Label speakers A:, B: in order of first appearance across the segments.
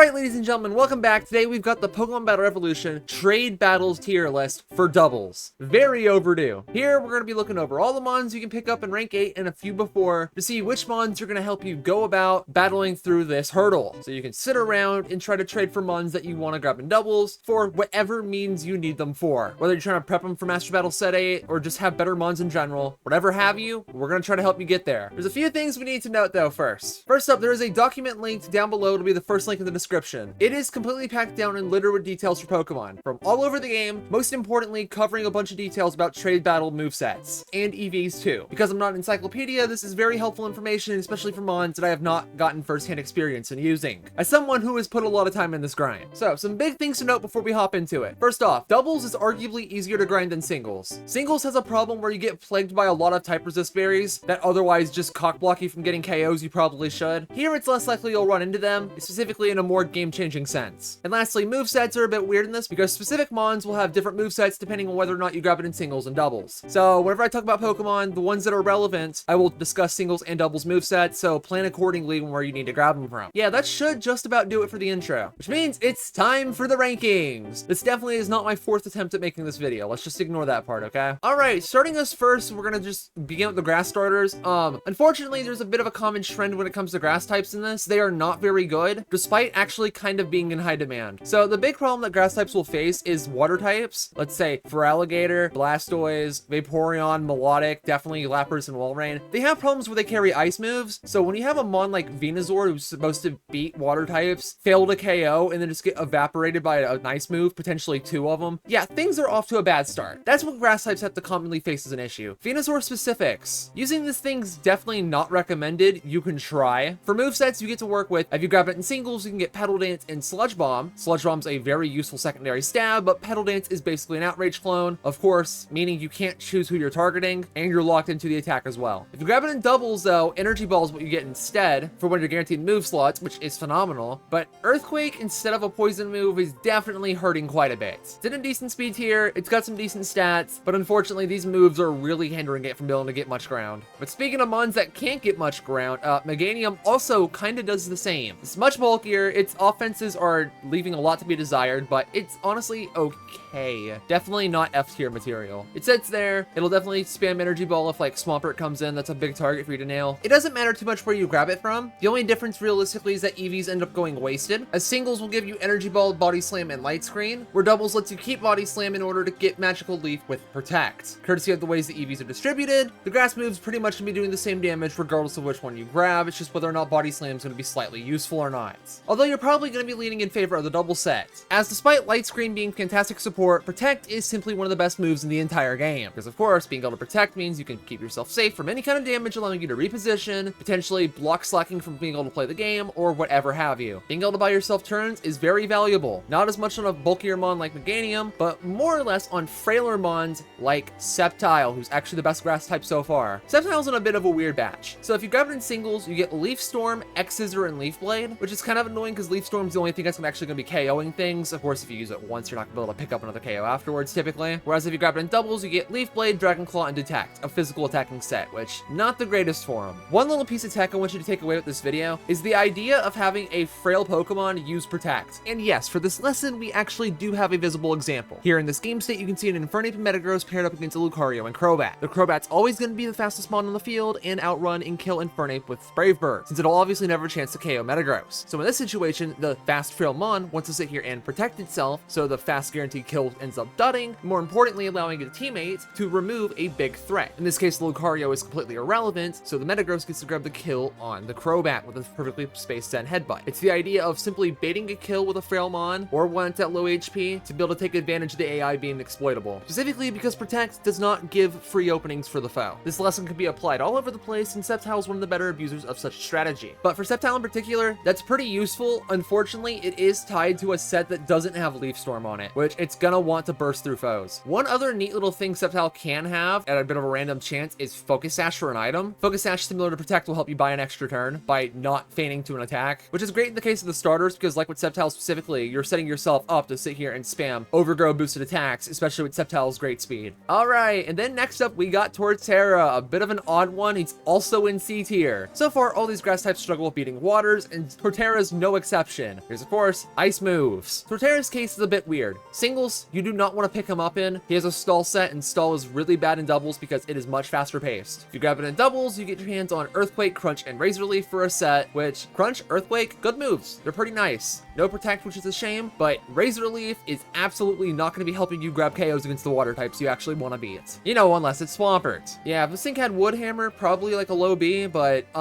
A: Alright, ladies and gentlemen, welcome back. Today we've got the Pokemon Battle Revolution Trade Battles tier list for doubles. Very overdue. Here, we're going to be looking over all the mons you can pick up in rank 8 and a few before to see which mons are going to help you go about battling through this hurdle. So you can sit around and try to trade for mons that you want to grab in doubles for whatever means you need them for. Whether you're trying to prep them for Master Battle Set 8 or just have better mons in general, whatever have you, we're going to try to help you get there. There's a few things we need to note though first. First up, there is a document linked down below. It'll be the first link in the description. It is completely packed down and littered with details for Pokemon from all over the game, most importantly covering a bunch of details about trade battle movesets and EVs too. Because I'm not an encyclopedia, this is very helpful information, especially for mons that I have not gotten first-hand experience in using, as someone who has put a lot of time in this grind. So some big things to note before we hop into it. First off, doubles is arguably easier to grind than singles. Singles has a problem where you get plagued by a lot of type resist berries that otherwise just cockblock you from getting KOs you probably should. Here it's less likely you'll run into them, specifically in a more game-changing sense. And lastly, movesets are a bit weird in this because specific mons will have different movesets depending on whether or not you grab it in singles and doubles. So whenever I talk about Pokemon, the ones that are relevant, I will discuss singles and doubles movesets, so plan accordingly where you need to grab them from. Yeah, that should just about do it for the intro, which means it's time for the rankings. This definitely is not my fourth attempt at making this video. Let's just ignore that part, okay? Alright, starting us first, we're gonna just begin with the grass starters. Unfortunately, there's a bit of a common trend when it comes to grass types in this. They are not very good, despite actually kind of being in high demand. So the big problem that grass types will face is water types. Let's say Feraligatr, Blastoise, Vaporeon, Melodic, definitely Lapras and Walrein. They have problems where they carry ice moves. So when you have a mon like Venusaur who's supposed to beat water types, fail to KO, and then just get evaporated by an ice move, potentially two of them, yeah, things are off to a bad start. That's what grass types have to commonly face as an issue. Venusaur specifics. Using this thing's definitely not recommended. You can try. For movesets you get to work with, if you grab it in singles, you can get Petal Dance and Sludge Bomb. Sludge Bomb's a very useful secondary stab, but Petal Dance is basically an Outrage clone, of course, meaning you can't choose who you're targeting, and you're locked into the attack as well. If you grab it in doubles though, Energy Ball is what you get instead for when you're guaranteed move slots, which is phenomenal, but Earthquake instead of a poison move is definitely hurting quite a bit. It's in a decent speed tier, it's got some decent stats, but unfortunately these moves are really hindering it from being able to get much ground. But speaking of mons that can't get much ground, Meganium also kind of does the same. It's much bulkier, its offenses are leaving a lot to be desired, but it's honestly okay. Definitely not F tier material. It sits there, it'll definitely spam Energy Ball if like Swampert comes in, that's a big target for you to nail. It doesn't matter too much where you grab it from. The only difference realistically is that EVs end up going wasted, as singles will give you Energy Ball, Body Slam, and Light Screen, where doubles lets you keep Body Slam in order to get Magical Leaf with Protect. Courtesy of the ways the EVs are distributed, the grass moves pretty much can be doing the same damage regardless of which one you grab, it's just whether or not Body Slam is going to be slightly useful or not. Although you're probably going to be leaning in favor of the double set, as despite Light Screen being fantastic support, Protect is simply one of the best moves in the entire game, because of course being able to protect means you can keep yourself safe from any kind of damage, allowing you to reposition, potentially block slacking from being able to play the game, or whatever have you. Being able to buy yourself turns is very valuable, not as much on a bulkier mon like Meganium, but more or less on frailer mons like Sceptile, who's actually the best grass type so far. Sceptile's in a bit of a weird batch, so if you grab it in singles, you get Leaf Storm, X-Scissor, and Leaf Blade, which is kind of annoying because Leaf Storm's the only thing that's actually going to be KOing things. Of course, if you use it once, you're not going to be able to pick up another KO afterwards, typically. Whereas if you grab it in doubles, you get Leaf Blade, Dragon Claw, and Detect, a physical attacking set, which, not the greatest for them. One little piece of tech I want you to take away with this video is the idea of having a frail Pokemon use Protect. And yes, for this lesson, we actually do have a visible example. Here in this game state, you can see an Infernape and Metagross paired up against a Lucario and Crobat. The Crobat's always going to be the fastest mon on the field and outrun and kill Infernape with Brave Bird, since it'll obviously never have a chance to KO Metagross. So in this situation, the fast frail mon wants to sit here and protect itself, so the fast guaranteed kill ends up dudding, more importantly allowing its teammates to remove a big threat. In this case, the Lucario is completely irrelevant, so the Metagross gets to grab the kill on the Crobat with a perfectly spaced Zen headbutt. It's the idea of simply baiting a kill with a frail mon, or one that's at low HP, to be able to take advantage of the AI being exploitable. Specifically because Protect does not give free openings for the foe. This lesson can be applied all over the place, and Sceptile is one of the better abusers of such strategy. But for Sceptile in particular, that's pretty useful. Unfortunately, it is tied to a set that doesn't have Leaf Storm on it, which it's gonna want to burst through foes. One other neat little thing Sceptile can have at a bit of a random chance is Focus Sash for an item. Focus Sash, similar to Protect, will help you buy an extra turn by not feigning to an attack, which is great in the case of the starters, because like with Sceptile specifically, you're setting yourself up to sit here and spam Overgrow boosted attacks, especially with Sceptile's great speed. Alright, and then next up we got Torterra, a bit of an odd one. He's also in C tier. So far, all these grass types struggle with beating waters, and Torterra's no exception. exception. Here's, of course, ice moves. Torterra's case is a bit weird. Singles, you do not want to pick him up in. He has a stall set, and stall is really bad in doubles because it is much faster paced. If you grab it in doubles, you get your hands on Earthquake, Crunch, and Razor Leaf for a set, which Crunch, Earthquake, good moves. They're pretty nice. No Protect, which is a shame, but Razor Leaf is absolutely not going to be helping you grab KOs against the water types you actually want to beat. You know, unless it's Swampert. Yeah, if this thing had Wood Hammer, probably like a low B, but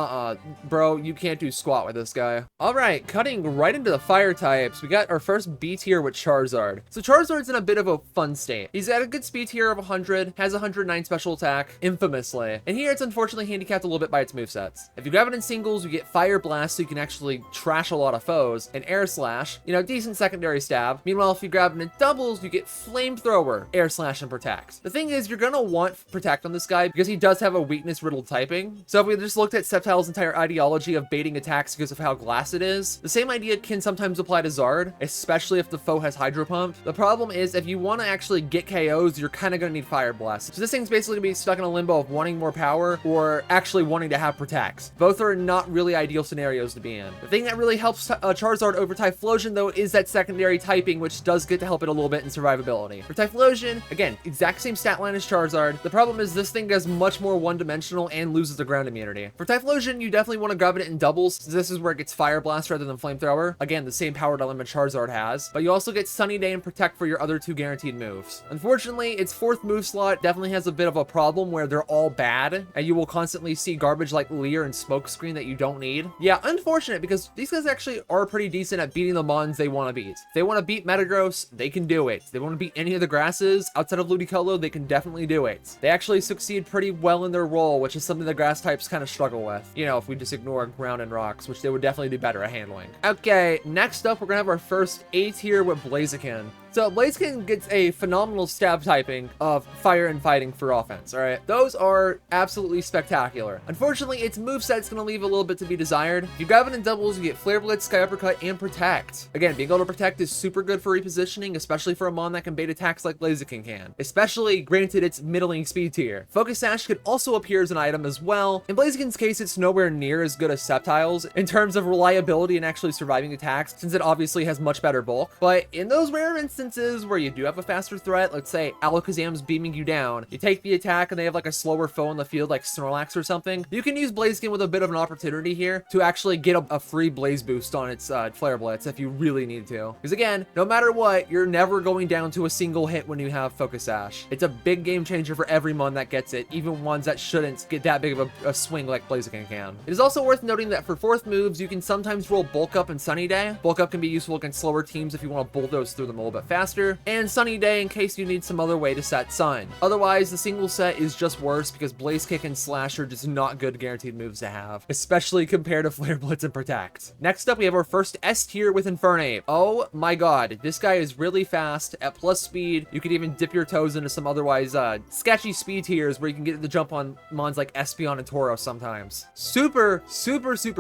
A: bro, you can't do squat with this guy. All right, cutting right into the fire types, we got our first B tier with Charizard. So Charizard's in a bit of a fun state. He's at a good speed tier of 100, has 109 special attack, infamously. And here it's unfortunately handicapped a little bit by its movesets. If you grab it in singles, you get Fire Blast, so you can actually trash a lot of foes, and Air Slash, you know, decent secondary stab. Meanwhile, if you grab it in doubles, you get Flamethrower, Air Slash, and Protect. The thing is, you're gonna want Protect on this guy because he does have a weakness riddled typing. So if we just looked at Sceptile's entire ideology of baiting attacks because of how glass it is, the same idea can sometimes apply to Zard, especially if the foe has Hydro Pump. The problem is, if you want to actually get KOs, you're kind of going to need Fire Blast. So this thing's basically going to be stuck in a limbo of wanting more power or actually wanting to have Protect. Both are not really ideal scenarios to be in. The thing that really helps Charizard over Typhlosion, though, is that secondary typing, which does get to help it a little bit in survivability. For Typhlosion, again, exact same stat line as Charizard. The problem is this thing does much more one-dimensional and loses the ground immunity. For Typhlosion, you definitely want to grab it in doubles, since this is where it gets Fire Blast rather than Flamethrower. Again, the same powered element Charizard has, but you also get Sunny Day and Protect for your other two guaranteed moves. Unfortunately, its fourth move slot definitely has a bit of a problem where they're all bad, and you will constantly see garbage like Leer and Smokescreen that you don't need. Yeah, unfortunate, because these guys actually are pretty decent at beating the mons they want to beat. If they want to beat Metagross, they can do it. If they want to beat any of the grasses outside of Ludicolo, they can definitely do it. They actually succeed pretty well in their role, which is something the grass types kind of struggle with. You know, if we just ignore ground and rocks, which they would definitely do better at handling. Okay, next up, we're gonna have our first A tier with Blaziken. So Blaziken gets a phenomenal stab typing of fire and fighting for offense, all right? Those are absolutely spectacular. Unfortunately, its moveset's gonna leave a little bit to be desired. If you grab it in doubles, you get Flare Blitz, Sky Uppercut, and Protect. Again, being able to Protect is super good for repositioning, especially for a mon that can bait attacks like Blaziken can, especially granted its middling speed tier. Focus Sash could also appear as an item as well. In Blaziken's case, it's nowhere near as good as Sceptile's in terms of reliability and actually surviving attacks, since it obviously has much better bulk. But in those rare instances where you do have a faster threat, let's say Alakazam's beaming you down, you take the attack and they have like a slower foe on the field like Snorlax or something, you can use Blaziken with a bit of an opportunity here to actually get a free Blaze boost on its Flare Blitz if you really need to. Because again, no matter what, you're never going down to a single hit when you have Focus Sash. It's a big game changer for every mon that gets it, even ones that shouldn't get that big of a swing like Blaziken can. It is also worth noting that for fourth moves, you can sometimes roll Bulk Up and Sunny Day. Bulk Up can be useful against slower teams if you want to bulldoze through them a little bit faster, and Sunny Day in case you need some other way to set Sun. Otherwise, the single set is just worse because Blaze Kick and Slash are just not good guaranteed moves to have, especially compared to Flare Blitz and Protect. Next up, we have our first S tier with Infernape. Oh my god, this guy is really fast at plus speed. You could even dip your toes into some otherwise sketchy speed tiers where you can get the jump on mons like Espeon and Tauros sometimes. Super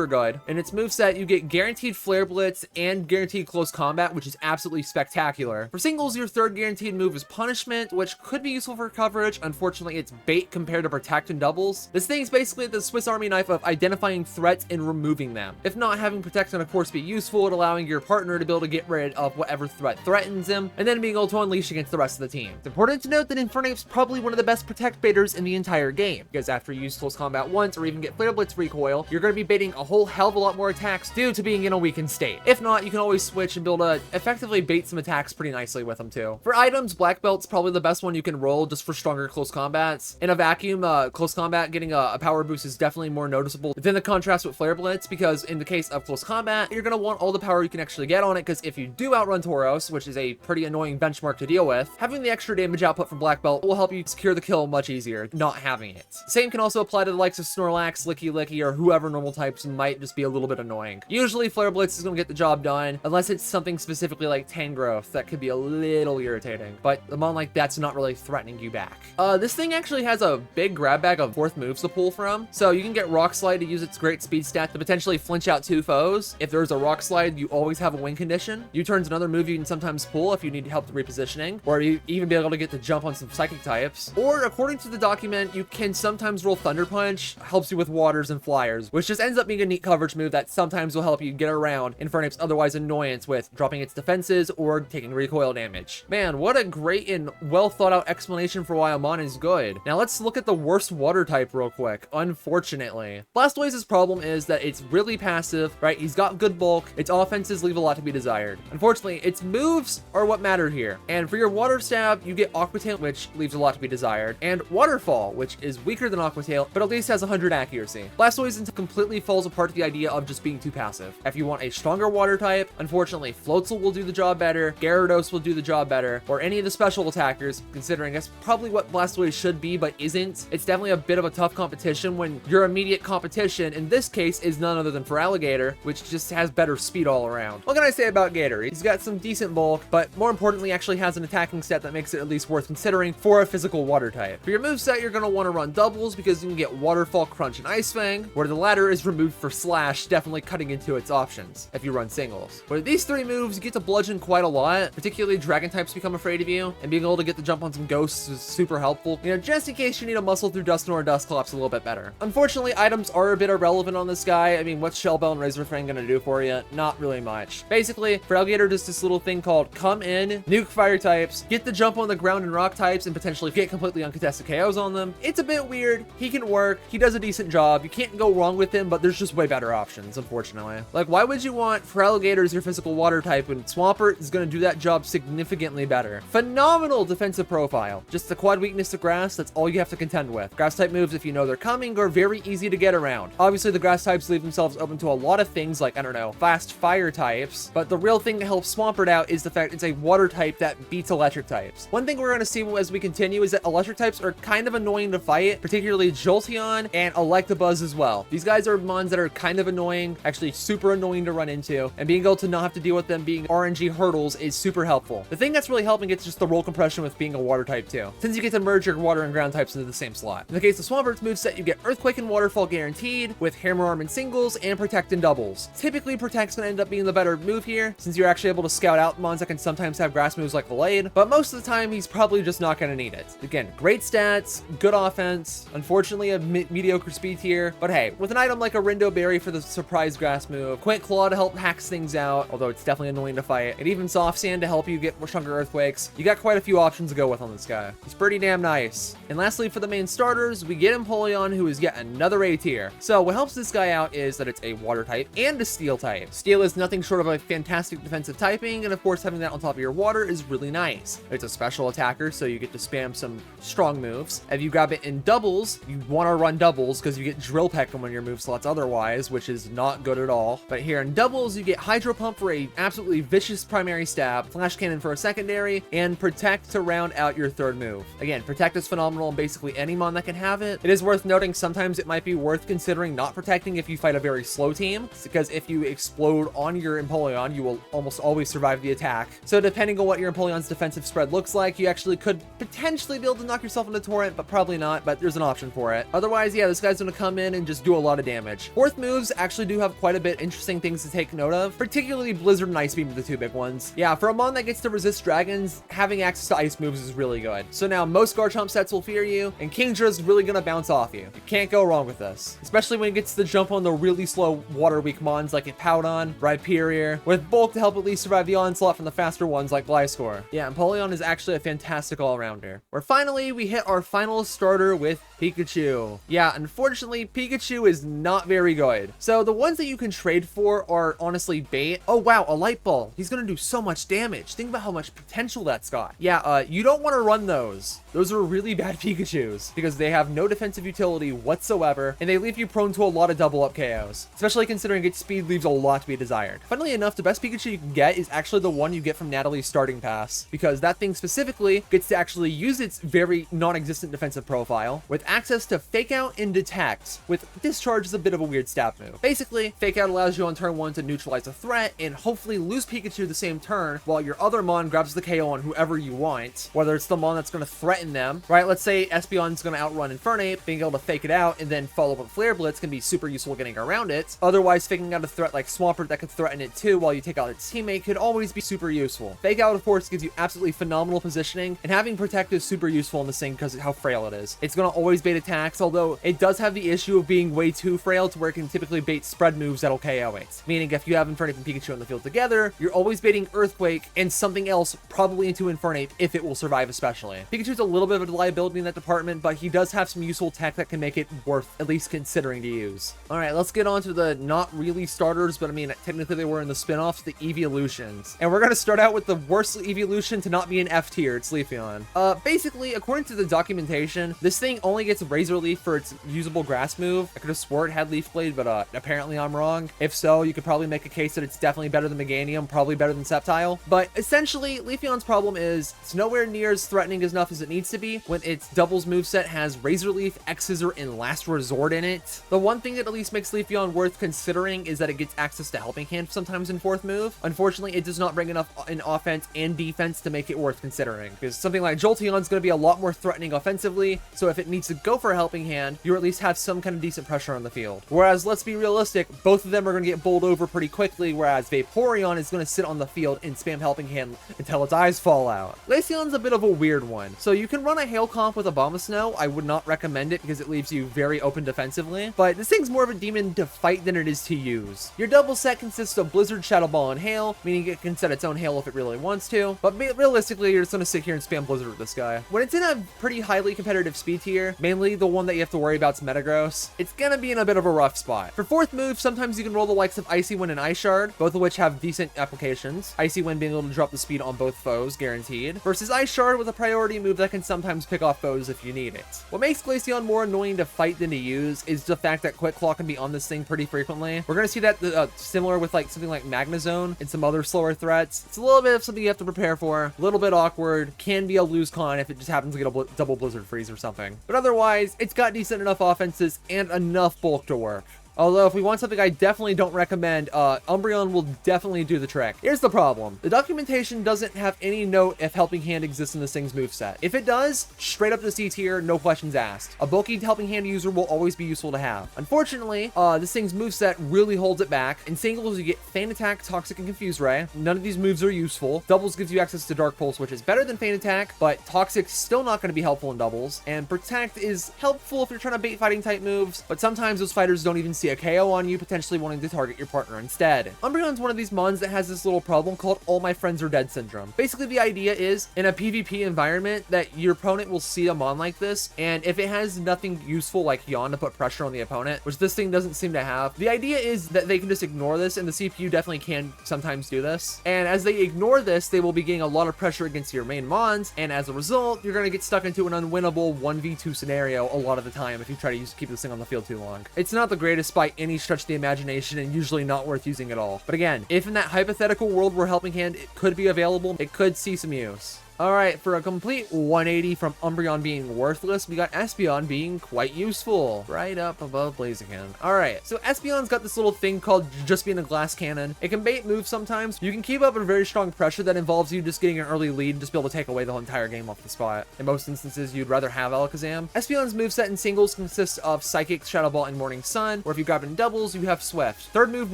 A: good. In its moveset, you get guaranteed Flare Blitz and guaranteed close combat, which is absolutely spectacular. For singles, your third guaranteed move is Punishment, which could be useful for coverage. Unfortunately, it's bait compared to Protect and doubles. This thing's basically the Swiss Army knife of identifying threats and removing them. If not, having Protect can of course be useful at allowing your partner to be able to get rid of whatever threat threatens him, and then being able to unleash against the rest of the team. It's important to note that Infernape's probably one of the best Protect baiters in the entire game, because after you use Close Combat once or even get Flare Blitz recoil, you're going to be baiting a whole hell of a lot more attacks due to being in a weakened state. If not, you can always switch and be able to effectively bait some attacks pretty nicely with them too. For items, Black Belt's probably the best one you can roll just for stronger close combats. In a vacuum, close combat getting a power boost is definitely more noticeable than the contrast with Flare Blitz, because in the case of close combat, you're going to want all the power you can actually get on it, because if you do outrun Tauros, which is a pretty annoying benchmark to deal with, having the extra damage output from Black Belt will help you secure the kill much easier, not having it. Same can also apply to the likes of Snorlax, Licky, or whoever normal types might just be a little bit annoying. Usually Flare Blitz is going to get the job done, unless it's something specifically like Tangrowth that could could be a little irritating, but a mon like that's not really threatening you back. This thing actually has a big grab bag of fourth moves to pull from, so you can get Rock Slide to use its great speed stat to potentially flinch out 2 foes. If there's a Rock Slide, you always have a win condition. U-turn's another move you can sometimes pull if you need help with repositioning, or you even be able to get the jump on some psychic types. Or according to the document, you can sometimes roll Thunder Punch, helps you with waters and flyers, which just ends up being a neat coverage move that sometimes will help you get around Infernape's otherwise annoyance with dropping its defenses or taking recoil damage. Man, what a great and well thought out explanation for why a mon is good. Now let's look at the worst water type real quick, unfortunately. Blastoise's problem is that it's really passive, right? He's got good bulk, its offenses leave a lot to be desired. Unfortunately, its moves are what matter here. And for your water stab, you get Aqua Tail, which leaves a lot to be desired, and Waterfall, which is weaker than Aqua Tail, but at least has 100 accuracy. Blastoise completely falls apart to the idea of just being too passive. If you want a stronger water type, unfortunately, Floatzel will do the job better, Gyarados will do the job better, or any of the special attackers, considering that's probably what Blastoise should be, but isn't. It's definitely a bit of a tough competition when your immediate competition, in this case, is none other than Feraligatr, which just has better speed all around. What can I say about Gator? He's got some decent bulk, but more importantly, actually has an attacking set that makes it at least worth considering for a physical water type. For your moveset, you're going to want to run doubles because you can get Waterfall, Crunch, and Ice Fang, where the latter is removed for Slash, definitely cutting into its options if you run singles. With these 3 moves, you get to bludgeon quite a lot, particularly Dragon types become afraid of you, and being able to get the jump on some ghosts is super helpful, you know, just in case you need to muscle through Dusknoir or Dusclops a little bit better. Unfortunately, items are a bit irrelevant on this guy. I mean, what's Shell Bell and Razor Fang gonna do for you? Not really much. Basically, Feraligatr does this little thing called come in, nuke fire types, get the jump on the ground and rock types, and potentially get completely uncontested KOs on them. It's a bit weird. He can work. He does a decent job. You can't go wrong with him, but there's just way better options, unfortunately. Like, why would you want Feraligatr as your physical water type when Swampert is gonna do that job significantly better? Phenomenal defensive profile. Just the quad weakness to grass, that's all you have to contend with. Grass type moves, if you know they're coming, are very easy to get around. Obviously, the grass types leave themselves open to a lot of things like, I don't know, fast fire types, but the real thing that helps Swampert out is the fact it's a water type that beats electric types. One thing we're going to see as we continue is that electric types are kind of annoying to fight, particularly Jolteon and Electabuzz as well. These guys are mons that are kind of annoying, actually super annoying to run into, and being able to not have to deal with them being RNG hurdles is super helpful. The thing that's really helping is just the roll compression with being a water type too, since you get to merge your water and ground types into the same slot. In the case of Swampert's moveset, you get Earthquake and Waterfall guaranteed, with Hammer Arm in singles and Protect in doubles. Typically, Protect's gonna end up being the better move here, since you're actually able to scout out mons that can sometimes have grass moves like Blade, but most of the time, he's probably just not gonna need it. Again, great stats, good offense, unfortunately a mediocre speed tier, but hey, with an item like a Rindo Berry for the surprise grass move, Quint Claw to help hacks things out, although it's definitely annoying to fight, and even Soft Sand to help you get stronger earthquakes, you got quite a few options to go with on this guy. He's pretty damn nice. And lastly, for the main starters, we get Empoleon, who is yet another A tier. So what helps this guy out is that it's a water type and a steel type. Steel is nothing short of a fantastic defensive typing, and of course having that on top of your water is really nice. It's a special attacker, so you get to spam some strong moves. If you grab it in doubles, you want to run doubles because you get Drill Peck on one of your move slots otherwise, which is not good at all. But here in doubles, you get Hydro Pump for a absolutely vicious primary stab, Flash Cannon for a secondary, and Protect to round out your third move. Again, Protect is phenomenal in basically any mon that can have it. It is worth noting sometimes it might be worth considering not protecting if you fight a very slow team, because if you explode on your Empoleon, you will almost always survive the attack. So depending on what your Empoleon's defensive spread looks like, you actually could potentially be able to knock yourself into Torrent, but probably not, but there's an option for it. Otherwise, yeah, this guy's gonna come in and just do a lot of damage. Fourth moves actually do have quite a bit interesting things to take note of, particularly Blizzard and Ice Beam are the two big ones. Yeah, for a mon that gets to resist dragons, having access to ice moves is really good. So now most Garchomp sets will fear you, and Kingdra's really gonna bounce off you. You can't go wrong with this, especially when it gets to jump on the really slow water weak mons like Hippowdon, Rhyperior, with bulk to help at least survive the onslaught from the faster ones like Gliscor. Yeah, Empoleon is actually a fantastic all-rounder. Where finally, we hit our final starter with Pikachu. Yeah, unfortunately, Pikachu is not very good. So the ones that you can trade for are honestly bait. Oh wow, a Light Ball. He's gonna do so much damage. Think about how much potential that's got. Yeah, you don't want to run those. Those are really bad Pikachus because they have no defensive utility whatsoever, and they leave you prone to a lot of double up KOs, especially considering its speed leaves a lot to be desired. Funnily enough, the best Pikachu you can get is actually the one you get from Natalie's starting pass, because that thing specifically gets to actually use its very non-existent defensive profile with access to Fake Out and Detect, with Discharge is a bit of a weird stat move. Basically, Fake Out allows you on turn 1 to neutralize a threat and hopefully lose Pikachu the same turn, while your other Mon grabs the KO on whoever you want, whether it's the Mon that's going to threaten them, right? Let's say Espeon's going to outrun Infernape, being able to fake it out and then follow up with Flare Blitz can be super useful getting around it. Otherwise, faking out a threat like Swampert that could threaten it too while you take out its teammate could always be super useful. Fake Out, of course, gives you absolutely phenomenal positioning, and having Protect is super useful in this thing because of how frail it is. It's going to always bait attacks, although it does have the issue of being way too frail to where it can typically bait spread moves that'll KO it. Meaning if you have Infernape and Pikachu on the field together, you're always baiting Earthquake and something else probably into Infernape if it will survive especially. Pikachu's a little bit of a liability in that department, but he does have some useful tech that can make it worth at least considering to use. Alright, let's get on to the not really starters, but I mean technically they were in the spin-offs, the Evolutions. And we're going to start out with the worst Evolution to not be an F tier, it's Leafeon. Basically, according to the documentation, this thing only gets Razor Leaf for its usable grass move. I could have swore it had Leaf Blade, but apparently I'm wrong. If so, you could probably make a case that it's definitely better than Meganium, probably better than Sceptile. But essentially, Leafeon's problem is it's nowhere near as threatening enough as it needs to be when its doubles moveset has Razor Leaf, X-Scissor, and Last Resort in it. The one thing that at least makes Leafeon worth considering is that it gets access to Helping Hand sometimes in 4th move. Unfortunately, it does not bring enough in offense and defense to make it worth considering, because something like Jolteon is going to be a lot more threatening offensively, so if it needs to go for a Helping Hand, you at least have some kind of decent pressure on the field. Whereas, let's be realistic, both of them are going to get bowled over pretty quickly, whereas Vaporeon is going to sit on the field and spam Helping Hand until its eyes fall out. Glaceon's a bit of a weird one. So you can run a Hail Comp with a Abomasnow. I would not recommend it because it leaves you very open defensively, but this thing's more of a demon to fight than it is to use. Your double set consists of Blizzard, Shadow Ball, and Hail, meaning it can set its own Hail if it really wants to, but realistically, you're just going to sit here and spam Blizzard with this guy. When it's in a pretty highly competitive speed tier, mainly the one that you have to worry about is Metagross, it's going to be in a bit of a rough spot. For 4th move, sometimes you can roll the likes of Icy Wind and Ice Shard, both of which have decent applications. Icy Wind being able to drop the speed on both foes, guaranteed, versus Ice Shard with a priority move that can sometimes pick off foes if you need it. What makes Glaceon more annoying to fight than to use is the fact that Quick Claw can be on this thing pretty frequently. We're going to see that similar with like something like Magnezone and some other slower threats. It's a little bit of something you have to prepare for, a little bit awkward, can be a lose con if it just happens to get a double Blizzard Freeze or something. But otherwise, it's got decent enough offenses and enough bulk to work. Although, if we want something I definitely don't recommend, Umbreon will definitely do the trick. Here's the problem. The documentation doesn't have any note if Helping Hand exists in this thing's moveset. If it does, straight up to C tier, no questions asked. A bulky Helping Hand user will always be useful to have. Unfortunately, this thing's moveset really holds it back. In singles, you get Feint Attack, Toxic, and Confuse Ray. None of these moves are useful. Doubles gives you access to Dark Pulse, which is better than Feint Attack, but Toxic's still not going to be helpful in doubles. And Protect is helpful if you're trying to bait fighting type moves, but sometimes those fighters don't even see a KO on you, potentially wanting to target your partner instead. Umbreon's one of these mons that has this little problem called All My Friends Are Dead syndrome. Basically, the idea is in a PvP environment that your opponent will see a mon like this, and if it has nothing useful like Yawn to put pressure on the opponent, which this thing doesn't seem to have, the idea is that they can just ignore this, and the CPU definitely can sometimes do this. And as they ignore this, they will be getting a lot of pressure against your main mons, and as a result, you're going to get stuck into an unwinnable 1v2 scenario a lot of the time if you try to keep this thing on the field too long. It's not the greatest by any stretch of the imagination and usually not worth using at all. But again, if in that hypothetical world where Helping Hand it could be available, it could see some use. Alright, for a complete 180 from Umbreon being worthless, we got Espeon being quite useful. Right up above Blaziken. Alright, so Espeon's got this little thing called just being a glass cannon. It can bait moves sometimes. You can keep up a very strong pressure that involves you just getting an early lead and just be able to take away the whole entire game off the spot. In most instances, you'd rather have Alakazam. Espeon's moveset in singles consists of Psychic, Shadow Ball, and Morning Sun, or if you grab it in doubles, you have Swift. 3rd move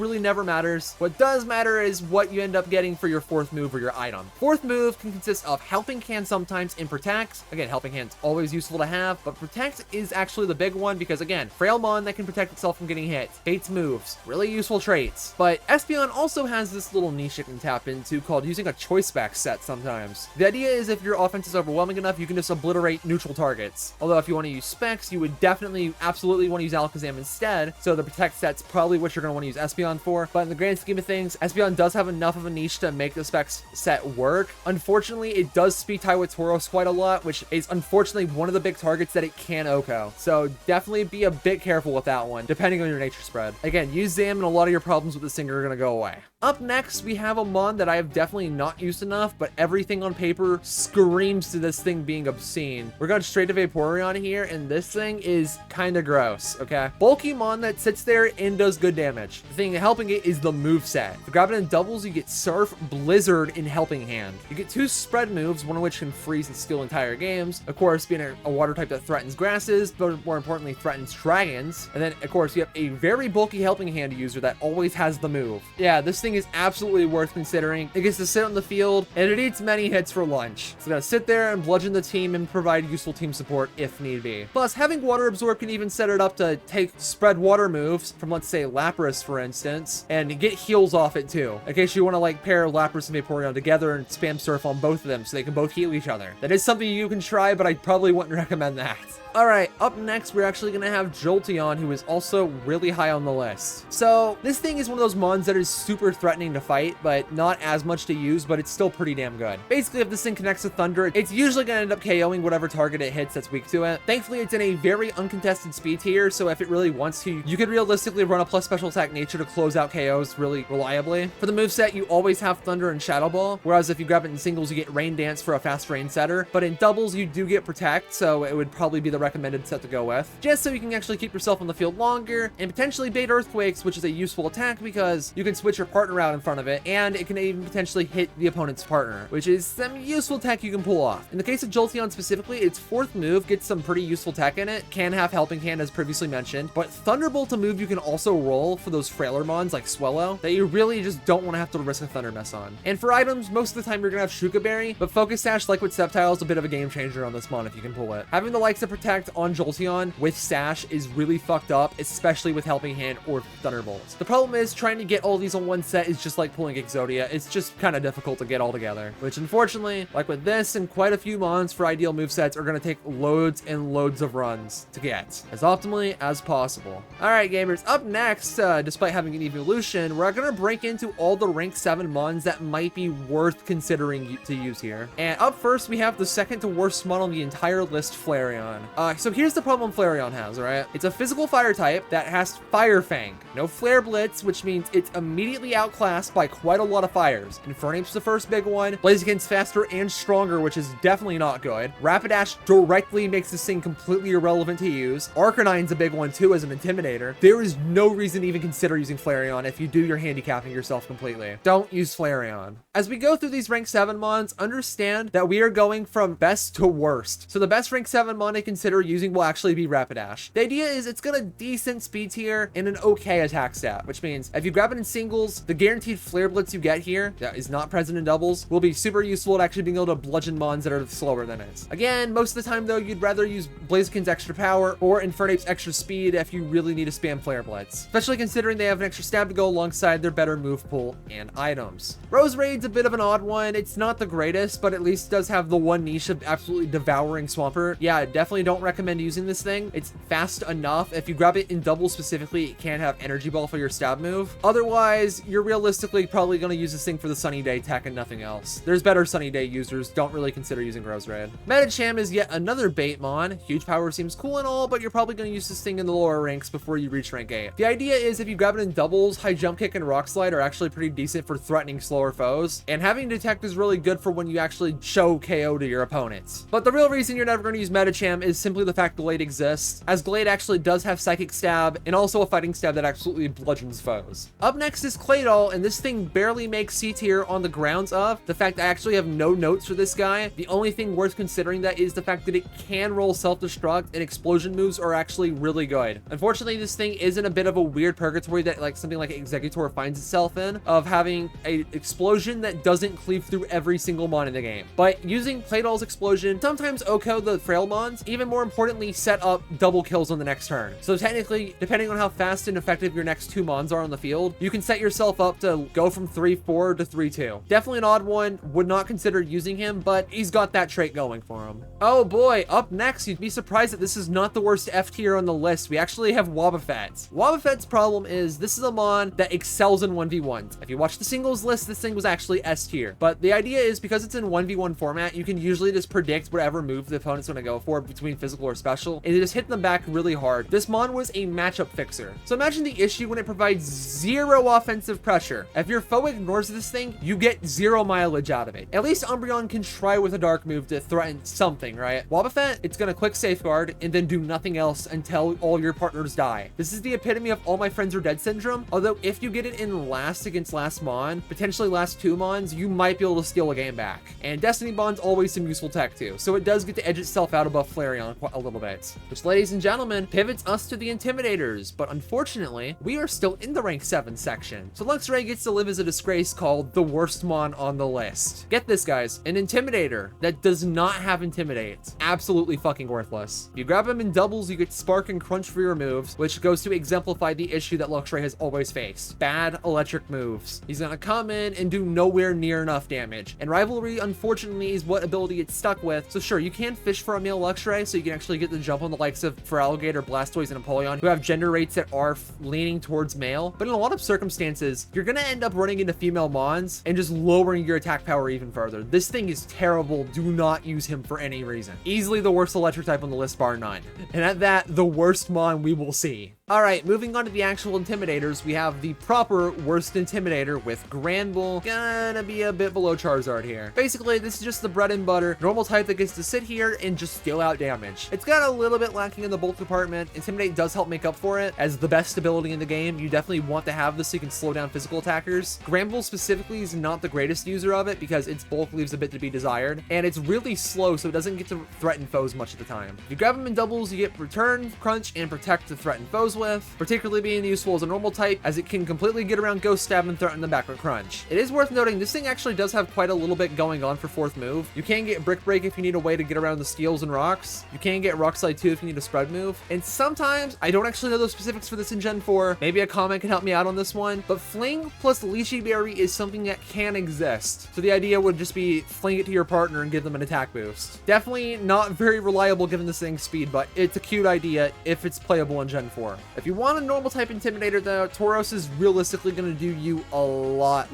A: really never matters. What does matter is what you end up getting for your 4th move or your item. 4th move can consist of Helping Hand sometimes in Protect. Again, Helping Hand's always useful to have, but Protect is actually the big one because, again, frail mon that can protect itself from getting hit. Baits moves. Really useful traits. But Espeon also has this little niche it can tap into called using a Choice Back set sometimes. The idea is if your offense is overwhelming enough, you can just obliterate neutral targets. Although if you want to use specs, you would definitely, absolutely want to use Alakazam instead, so the Protect set's probably what you're going to want to use Espeon for. But in the grand scheme of things, Espeon does have enough of a niche to make the specs set work. Unfortunately, it does does speed tie with Tauros quite a lot, which is unfortunately one of the big targets that it can OHKO. So definitely be a bit careful with that one, depending on your nature spread. Again, use Zam and a lot of your problems with this thing are gonna go away. Up next, we have a mon that I have definitely not used enough, but everything on paper screams to this thing being obscene. We're going straight to Vaporeon here, and this thing is kind of gross, okay? Bulky mon that sits there and does good damage. The thing helping it is the moveset. If you grab it in doubles, you get Surf, Blizzard, and Helping Hand. You get 2 spread moves, one of which can freeze and steal entire games. Of course, being a water type that threatens grasses, but more importantly, threatens dragons. And then, of course, you have a very bulky Helping Hand user that always has the move. Yeah, this thing is absolutely worth considering. It gets to sit on the field, and it eats many hits for lunch. So gotta sit there and bludgeon the team and provide useful team support if need be. Plus, having Water Absorb can even set it up to take spread water moves from, let's say, Lapras, for instance, and get heals off it too. In case you want to, like, pair Lapras and Vaporeon together and spam Surf on both of them so they can both heal each other. That is something you can try, but I probably wouldn't recommend that. Alright, up next, we're actually going to have Jolteon, who is also really high on the list. So, this thing is one of those mons that is super threatening to fight, but not as much to use, but it's still pretty damn good. Basically, if this thing connects with Thunder, it's usually going to end up KOing whatever target it hits that's weak to it. Thankfully, it's in a very uncontested speed tier, so if it really wants to, you could realistically run a plus special attack nature to close out KOs really reliably. For the moveset, you always have Thunder and Shadow Ball, whereas if you grab it in singles, you get Rain Dance for a fast rain setter, but in doubles, you do get Protect, so it would probably be the recommended set to go with, just so you can actually keep yourself on the field longer and potentially bait Earthquakes, which is a useful attack because you can switch your partner out in front of it, and it can even potentially hit the opponent's partner, which is some useful tech you can pull off. In the case of Jolteon specifically, its 4th move gets some pretty useful tech in it, can have Helping Hand as previously mentioned, but Thunderbolt a move you can also roll for those frailer mons like Swellow that you really just don't want to have to risk a Thunder Mess on. And for items, most of the time you're gonna have Shuka Berry, but Focus Sash, like with Sceptile, is a bit of a game changer on this mon if you can pull it. Having the likes of Protect on Jolteon with Sash is really fucked up, especially with Helping Hand or Thunderbolts. The problem is trying to get all these on one set is just like pulling Exodia. It's just kind of difficult to get all together, which unfortunately, like with this and quite a few mons for ideal movesets, are going to take loads and loads of runs to get as optimally as possible. All right, gamers, up next, despite having an evolution, we're going to break into all the rank 7 mons that might be worth considering to use here. And up first, we have the second to worst mon on the entire list, Flareon. So here's the problem Flareon has, alright? It's a physical fire type that has Fire Fang. No Flare Blitz, which means it's immediately outclassed by quite a lot of fires. Infernape's the first big one. Blaziken's faster and stronger, which is definitely not good. Rapidash directly makes this thing completely irrelevant to use. Arcanine's a big one too as an intimidator. There is no reason to even consider using Flareon if you do your handicapping yourself completely. Don't use Flareon. As we go through these rank 7 mons, understand that we are going from best to worst. So the best rank 7 mon I consider using will actually be Rapidash. The idea is it's got a decent speed tier and an okay attack stat, which means if you grab it in singles, the guaranteed Flare Blitz you get here, that is not present in doubles, will be super useful at actually being able to bludgeon mons that are slower than it. Again, most of the time though, you'd rather use Blaziken's extra power or Infernape's extra speed if you really need to spam Flare Blitz, especially considering they have an extra stab to go alongside their better move pool and items. Roserade's a bit of an odd one. It's not the greatest, but at least does have the one niche of absolutely devouring Swampert. Yeah, definitely don't recommend using this thing. It's fast enough. If you grab it in double specifically, it can have Energy Ball for your stab move. Otherwise, you're realistically probably going to use this thing for the Sunny Day tech and nothing else. There's better Sunny Day users. Don't really consider using Roserade. Medicham is yet another bait mon. Huge power seems cool and all, but you're probably going to use this thing in the lower ranks before you reach rank 8. The idea is if you grab it in doubles, High Jump Kick and Rock Slide are actually pretty decent for threatening slower foes, and having Detect is really good for when you actually show KO to your opponents. But the real reason you're never going to use Medicham is simply the fact Glade exists, as Glade actually does have Psychic Stab and also a Fighting Stab that absolutely bludgeons foes. Up next is Claydol, and this thing barely makes C tier on the grounds of the fact I actually have no notes for this guy. The only thing worth considering that is the fact that it can roll Self-Destruct and explosion moves are actually really good. Unfortunately, this thing is in a bit of a weird purgatory that like something like Executor finds itself in, of having a explosion that doesn't cleave through every single mon in the game. But using Claydol's explosion, sometimes OHKO the frail mons, even more importantly, set up double kills on the next turn. So technically, depending on how fast and effective your next 2 mons are on the field, you can set yourself up to go from 3-4 to 3-2. Definitely an odd one, would not consider using him, but he's got that trait going for him. Oh boy, up next, you'd be surprised that this is not the worst F tier on the list. We actually have Wobbuffet. Wobbuffet's problem is this is a mon that excels in 1v1s. If you watch the singles list, this thing was actually S tier. But the idea is because it's in in 1v1 format, you can usually just predict whatever move the opponent's going to go for between physical or special, and just hit them back really hard. This mon was a matchup fixer. So imagine the issue when it provides zero offensive pressure. If your foe ignores this thing, you get zero mileage out of it. At least Umbreon can try with a dark move to threaten something, right? Wobbuffet, it's going to click safeguard and then do nothing else until all your partners die. This is the epitome of all my friends are dead syndrome. Although if you get it in last against last mon, potentially last two mons, you might be able to steal a game back. And Destiny Bond's always some useful tech too, so it does get to edge itself out above Flareon a little bit. Which, ladies and gentlemen, pivots us to the Intimidators, but unfortunately, we are still in the rank 7 section. So Luxray gets to live as a disgrace called the worst mon on the list. Get this, guys, an Intimidator that does not have Intimidate. Absolutely fucking worthless. You grab him in doubles, you get Spark and Crunch for your moves, which goes to exemplify the issue that Luxray has always faced. Bad electric moves. He's gonna come in and do nowhere near enough damage. And Rivalry, unfortunately, is what ability it's stuck with. So sure, you can fish for a male Luxray, so you can actually get the jump on the likes of Feraligatr, Blastoise, and Empoleon, who have gender rates that are leaning towards male. But in a lot of circumstances, you're gonna end up running into female mons and just lowering your attack power even further. This thing is terrible. Do not use him for any reason. Easily the worst electric type on the list, bar none. And at that, the worst mon we will see. Alright, moving on to the actual Intimidators, we have the proper worst Intimidator with Granbull. Gonna be a bit below Charizard here. Basically, this is just the bread and butter normal type that gets to sit here and just deal out damage. It's got a little bit lacking in the bulk department. Intimidate does help make up for it. As the best ability in the game, you definitely want to have this so you can slow down physical attackers. Granbull specifically is not the greatest user of it because its bulk leaves a bit to be desired, and it's really slow, so it doesn't get to threaten foes much of the time. If you grab them in doubles, you get Return, Crunch, and Protect to threaten foes with, particularly being useful as a normal type as it can completely get around Ghost Stab and threaten them back with Crunch. It is worth noting this thing actually does have quite a little bit going on for fourth move. You can get Brick Break if you need a way to get around the steals and rocks. You can get Rock Slide too if you need a spread move. And sometimes, I don't actually know the specifics for this in Gen 4, maybe a comment can help me out on this one, but Fling plus Leechy Berry is something that can exist. So the idea would just be fling it to your partner and give them an attack boost. Definitely not very reliable given this thing's speed, but it's a cute idea if it's playable in Gen 4. If you want a normal type Intimidator though, Tauros is realistically going to do you a lot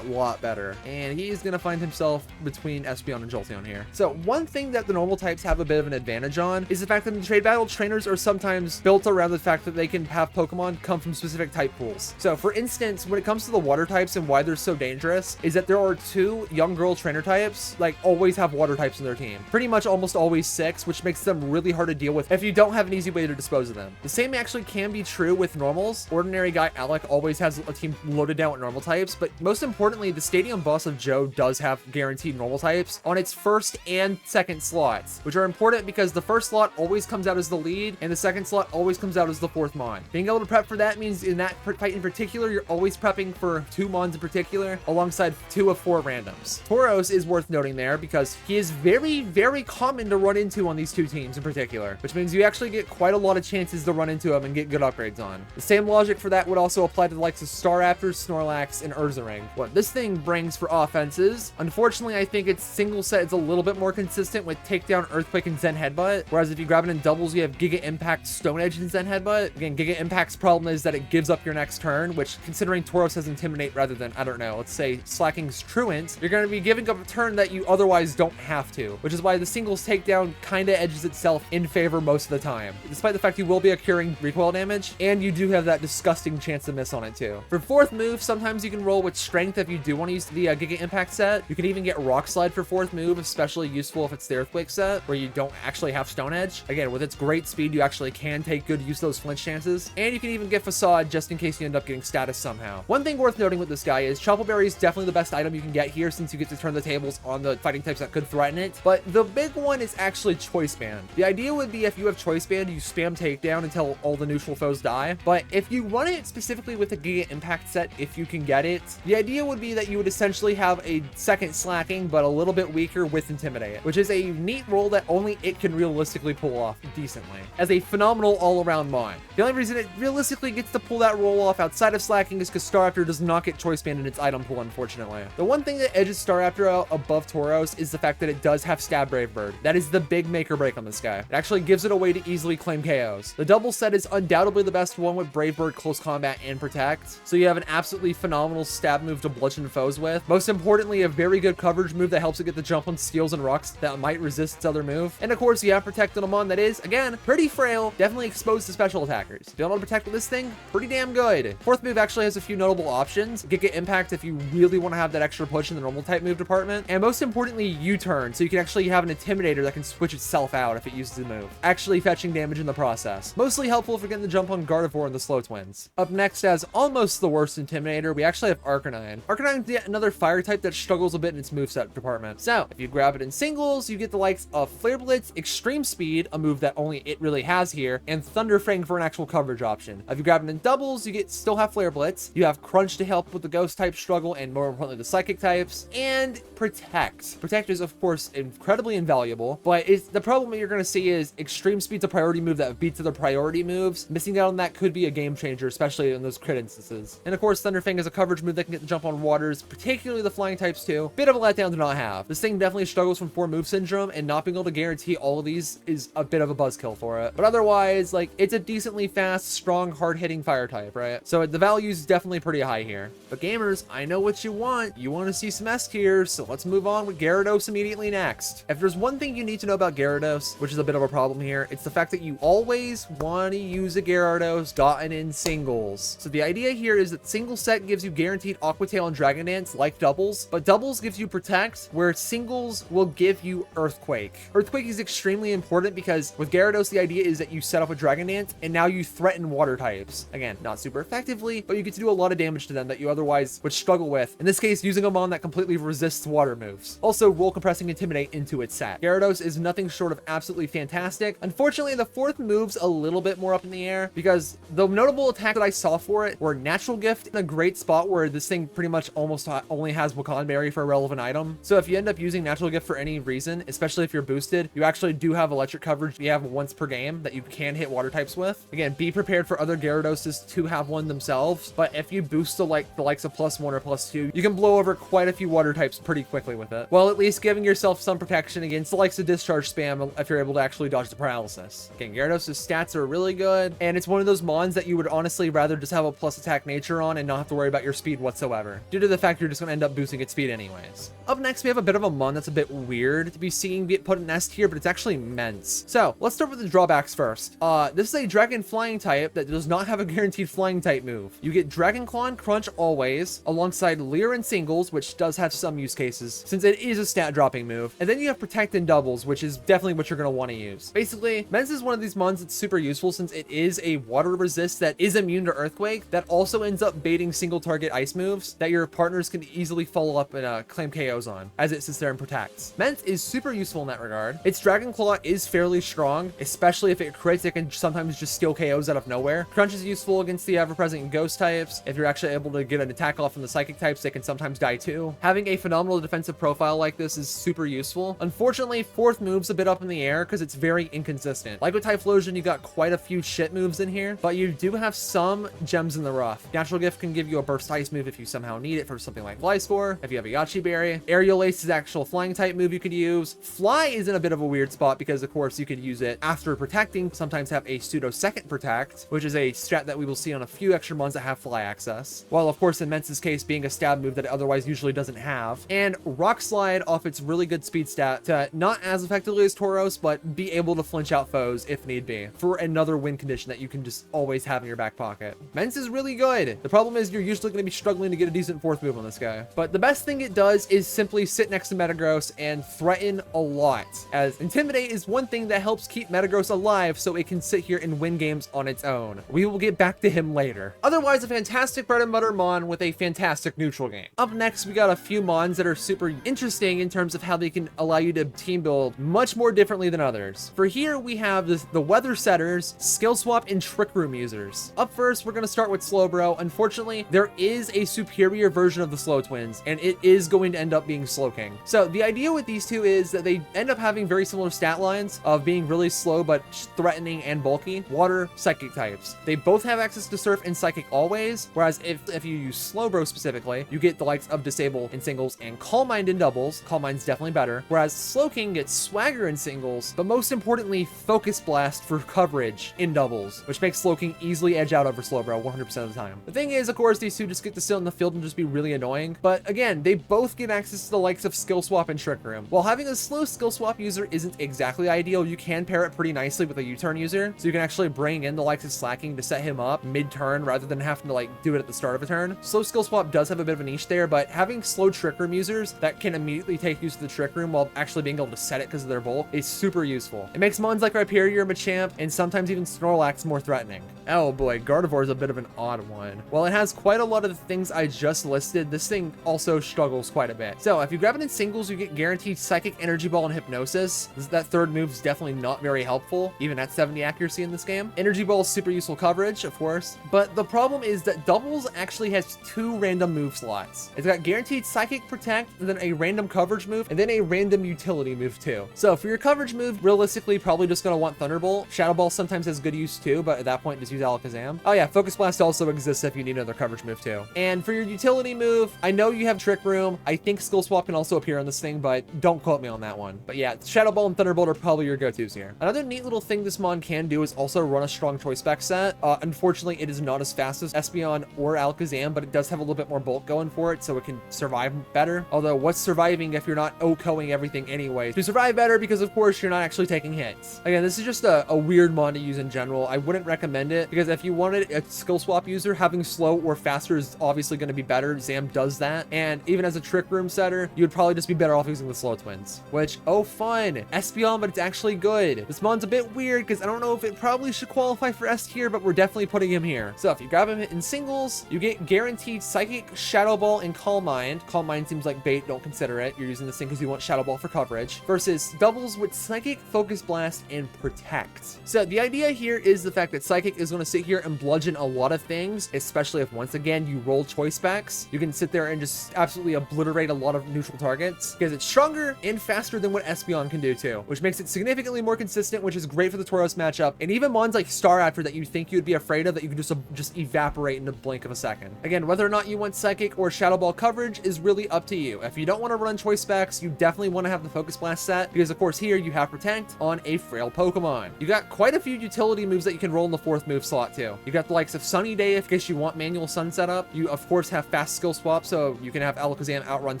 A: better. And he's going to find himself between Espeon and Jolteon here. So one thing that the normal types have a bit of an advantage on is the fact that in trade battle, trainers are sometimes built around the fact that they can have Pokemon come from specific type pools. So for instance, when it comes to the water types and why they're so dangerous is that there are 2 young girl trainer types, like always have water types in their team. Pretty much almost always 6, which makes them really hard to deal with if you don't have an easy way to dispose of them. The same actually can be true with normals. Ordinary guy Alec always has a team loaded down with normal types, but most importantly, the stadium boss of Joe does have guaranteed normal types on its first and second slots, which are important because the first slot always comes out as the lead and the second slot always comes out as the 4th mon. Being able to prep for that means in that fight in particular, you're always prepping for 2 mons in particular alongside 2 of 4 randoms. Tauros is worth noting there because he is very common to run into on these 2 teams in particular, which means you actually get quite a lot of chances to run into him and get good upgrades on. The same logic for that would also apply to the likes of Staraptor, Snorlax, and Ursaring. What this thing brings for offenses, unfortunately, I think its single set is a little bit more consistent with Takedown, Earthquake, and Zen Headbutt, whereas if you grab it in doubles, you have Giga Impact, Stone Edge, and Zen Headbutt. Again, Giga Impact's problem is that it gives up your next turn, which considering Tauros has Intimidate rather than, I don't know, let's say Slacking's Truant, you're going to be giving up a turn that you otherwise don't have to, which is why the singles takedown kind of edges itself in favor most of the time, despite the fact you will be accruing recoil damage, and you do have that disgusting chance to miss on it too. For 4th move, sometimes you can roll with Strength if you do want to use the Giga Impact set. You can even get Rock Slide for 4th move, especially useful if it's the Earthquake set, where you don't actually have Stone Edge. Again, with its great speed, you actually can take good use of those flinch chances, and you can even get Facade just in case you end up getting status somehow. One thing worth noting with this guy is Chople Berry is definitely the best item you can get here since you get to turn the tables on the fighting types that could threaten it, but the big one is actually Choice Band. The idea would be if you have Choice Band, you spam Takedown until all the neutral foes die, but if you run it specifically with a Giga Impact set, if you can get it, the idea would be that you would essentially have a second Slacking, but a little bit weaker with Intimidate, which is a neat role that only it can realistically pull off decently, as a phenomenal all-around mon. The only reason it realistically gets to pull that role off outside of Slacking is because Staraptor does not get Choice Band in its item pool, unfortunately. The one thing that edges Staraptor out above Tauros is the fact that it does have Stab Brave Bird. That is the big make or break on this guy. It actually gives it a way to easily claim KOs. The double set is undoubtedly undoubtedly the best one with Brave Bird, Close Combat, and Protect. So you have an absolutely phenomenal stab move to bludgeon foes with. Most importantly, a very good coverage move that helps it get the jump on steals and rocks that might resist its other move. And of course, you have Protect on a mon that is, again, pretty frail, definitely exposed to special attackers. Being able to protect with this thing, pretty damn good. Fourth move actually has a few notable options. Get Impact if you really want to have that extra push in the normal type move department. And most importantly, U-turn, so you can actually have an Intimidator that can switch itself out if it uses the move, actually fetching damage in the process. Mostly helpful for getting the jump on Gardevoir and the Slow Twins. Up next, as almost the worst Intimidator, we actually have Arcanine. Arcanine is yet another fire type that struggles a bit in its moveset department. So, if you grab it in singles, you get the likes of Flare Blitz, Extreme Speed, a move that only it really has here, and Thunder Fang for an actual coverage option. If you grab it in doubles, you still have Flare Blitz. You have Crunch to help with the Ghost type struggle, and more importantly, the Psychic types, and Protect. Protect is, of course, incredibly invaluable, but the problem that you're going to see is Extreme Speed's a priority move that beats other priority moves. Missing out on that could be a game changer, especially in those crit instances. And of course, Thunder Fang is a coverage move that can get the jump on waters, particularly the flying types too. Bit of a letdown to not have. This thing definitely struggles from 4 move syndrome, and not being able to guarantee all of these is a bit of a buzzkill for it. But otherwise, like, it's a decently fast, strong, hard-hitting fire type, right? So the value is definitely pretty high here. But gamers, I know what you want. You want to see some S tiers, so let's move on with Gyarados immediately next. If there's one thing you need to know about Gyarados, which is a bit of a problem here, it's the fact that you always want to use a Gyarados gotten in singles. So the idea here is that single set gives you guaranteed Aqua Tail and Dragon Dance like doubles, but doubles gives you Protect, where singles will give you Earthquake. Earthquake is extremely important because with Gyarados, the idea is that you set up a Dragon Dance and now you threaten water types. Again, not super effectively, but you get to do a lot of damage to them that you otherwise would struggle with. In this case, using a mon that completely resists water moves. Also, roll compressing Intimidate into its set. Gyarados is nothing short of absolutely fantastic. Unfortunately, the fourth move's a little bit more up in the air because the notable attack that I saw for it were Natural Gift in a great spot where this thing pretty much almost only has Wakan Berry for a relevant item. So if you end up using Natural Gift for any reason, especially if you're boosted, you actually do have electric coverage. You have once per game that you can hit water types with. Again, be prepared for other Gyaradoses to have one themselves, but if you boost to like the likes of +1 or +2, you can blow over quite a few water types pretty quickly with it, while at least giving yourself some protection against the likes of Discharge spam if you're able to actually dodge the paralysis. Again, Gyarados' stats are really good, and it's one of those mons that you would honestly rather just have a plus attack nature on and not have to worry about your speed whatsoever, due to the fact you're just going to end up boosting its speed anyways. Up next, we have a bit of a mon that's a bit weird to be seeing get put in S tier, but it's actually Mence. So let's start with the drawbacks first. This is a Dragon Flying type that does not have a guaranteed Flying type move. You get Dragon Claw and Crunch always, alongside Leer and singles, which does have some use cases, since it is a stat dropping move. And then you have Protect and doubles, which is definitely what you're going to want to use. Basically, Mence is one of these mons that's super useful since it is a water resist that is immune to Earthquake, that also ends up baiting single target ice moves that your partners can easily follow up and claim KOs on, as it sits there and protects. Mence is super useful in that regard. Its Dragon Claw is fairly strong, especially if it crits. It can sometimes just steal KOs out of nowhere. Crunch is useful against the ever-present ghost types. If you're actually able to get an attack off from the psychic types, they can sometimes die too. Having a phenomenal defensive profile like this is super useful. Unfortunately, fourth move's a bit up in the air because it's very inconsistent. Like with Typhlosion, you got quite a few shit moves in here, but you do have some gems in the rough. Natural Gift can give you a burst ice move if you somehow need it for something like Glysaur, if you have a Yachi Berry. Aerial Ace is actual flying type move you could use. Fly is in a bit of a weird spot because of course you could use it after protecting, sometimes have a pseudo second protect, which is a strat that we will see on a few extra mons that have fly access, while of course in Mence's case being a stab move that it otherwise usually doesn't have. And Rock Slide off its really good speed stat to not as effectively as Tauros, but be able to flinch out foes if need be, for another win condition that you can just always have in your back pocket. Mence is really good. The problem is you're usually going to be struggling to get a decent fourth move on this guy, but the best thing it does is simply sit next to Metagross and threaten a lot, as Intimidate is one thing that helps keep Metagross alive so it can sit here and win games on its own. We will get back to him later. Otherwise, a fantastic bread and butter mon with a fantastic neutral game. Up next, we got a few mons that are super interesting in terms of how they can allow you to team build much more differently than others. For here, we have the Weather Setters, Skill Swap, and Trick Room users. Up first, we're going to start with Slowbro. Unfortunately, there is a superior version of the Slow Twins, and it is going to end up being Slowking. So the idea with these two is that they end up having very similar stat lines of being really slow but threatening and bulky. Water, Psychic types. They both have access to Surf and Psychic always, whereas if you use Slowbro specifically, you get the likes of Disable in singles and Calm Mind in doubles. Calm Mind's definitely better, whereas Slowking gets Swagger in singles, but most importantly, Focus Blast for coverage in doubles. moves, which makes Slowking easily edge out over Slowbro 100% of the time. The thing is, of course, these two just get to sit in the field and just be really annoying, but again, they both give access to the likes of Skill Swap and Trick Room. While having a slow Skill Swap user isn't exactly ideal, you can pair it pretty nicely with a U-turn user, so you can actually bring in the likes of Slacking to set him up mid-turn rather than having to like do it at the start of a turn. Slow Skill Swap does have a bit of a niche there, but having slow Trick Room users that can immediately take use of the Trick Room while actually being able to set it because of their bulk is super useful. It makes mons like Rhyperior, Machamp, and sometimes even Snorlax more threatening. Oh boy, Gardevoir is a bit of an odd one. While it has quite a lot of the things I just listed, this thing also struggles quite a bit. So if you grab it in singles, you get guaranteed Psychic, Energy Ball, and Hypnosis. That third move is definitely not very helpful, even at 70 accuracy in this game. Energy Ball is super useful coverage, of course, but the problem is that doubles actually has 2 random move slots. It's got guaranteed Psychic, Protect, and then a random coverage move, and then a random utility move too. So for your coverage move, realistically, probably just gonna want Thunderbolt. Shadow Ball sometimes has good use too, but at that point, just use Alakazam. Oh yeah, Focus Blast also exists if you need another coverage move too. And for your utility move, I know you have Trick Room. I think Skill Swap can also appear on this thing, but don't quote me on that one. But yeah, Shadow Ball and Thunderbolt are probably your go-tos here. Another neat little thing this mon can do is also run a strong choice spec set. Unfortunately, it is not as fast as Espeon or Alakazam, but it does have a little bit more bulk going for it, so it can survive better. Although, what's surviving if you're not OHKOing everything anyway? To survive better, because of course you're not actually taking hits. Again, this is just a weird mon to use in general. I wouldn't recommend it, because if you wanted a skill swap user, having slow or faster is obviously going to be better. Zam does that, and even as a Trick Room setter, you would probably just be better off using the Slow Twins, which, oh fun, Espeon, but it's actually good. This mon's a bit weird, because I don't know if it probably should qualify for S tier, but we're definitely putting him here. So if you grab him in singles, you get guaranteed Psychic, Shadow Ball, and Calm Mind. Calm Mind seems like bait, don't consider it. You're using this thing because you want Shadow Ball for coverage, versus doubles with Psychic, Focus Blast, and Protect. So the idea here is the fact that Psychic is going to sit here and bludgeon a lot of things, especially if once again you roll choice specs. You can sit there and just absolutely obliterate a lot of neutral targets, because it's stronger and faster than what Espeon can do too, which makes it significantly more consistent, which is great for the Tauros matchup, and even mons like Staraptor that you think you'd be afraid of that you can just evaporate in the blink of a second. Again, whether or not you want Psychic or Shadow Ball coverage is really up to you. If you don't want to run choice specs, you definitely want to have the Focus Blast set, because of course here you have Protect on a frail Pokemon. You got quite a few utility moves that you can roll in the 4th move slot too. You got the likes of Sunny Day in case you want manual sun setup. You of course have fast skill swap, so you can have Alakazam outrun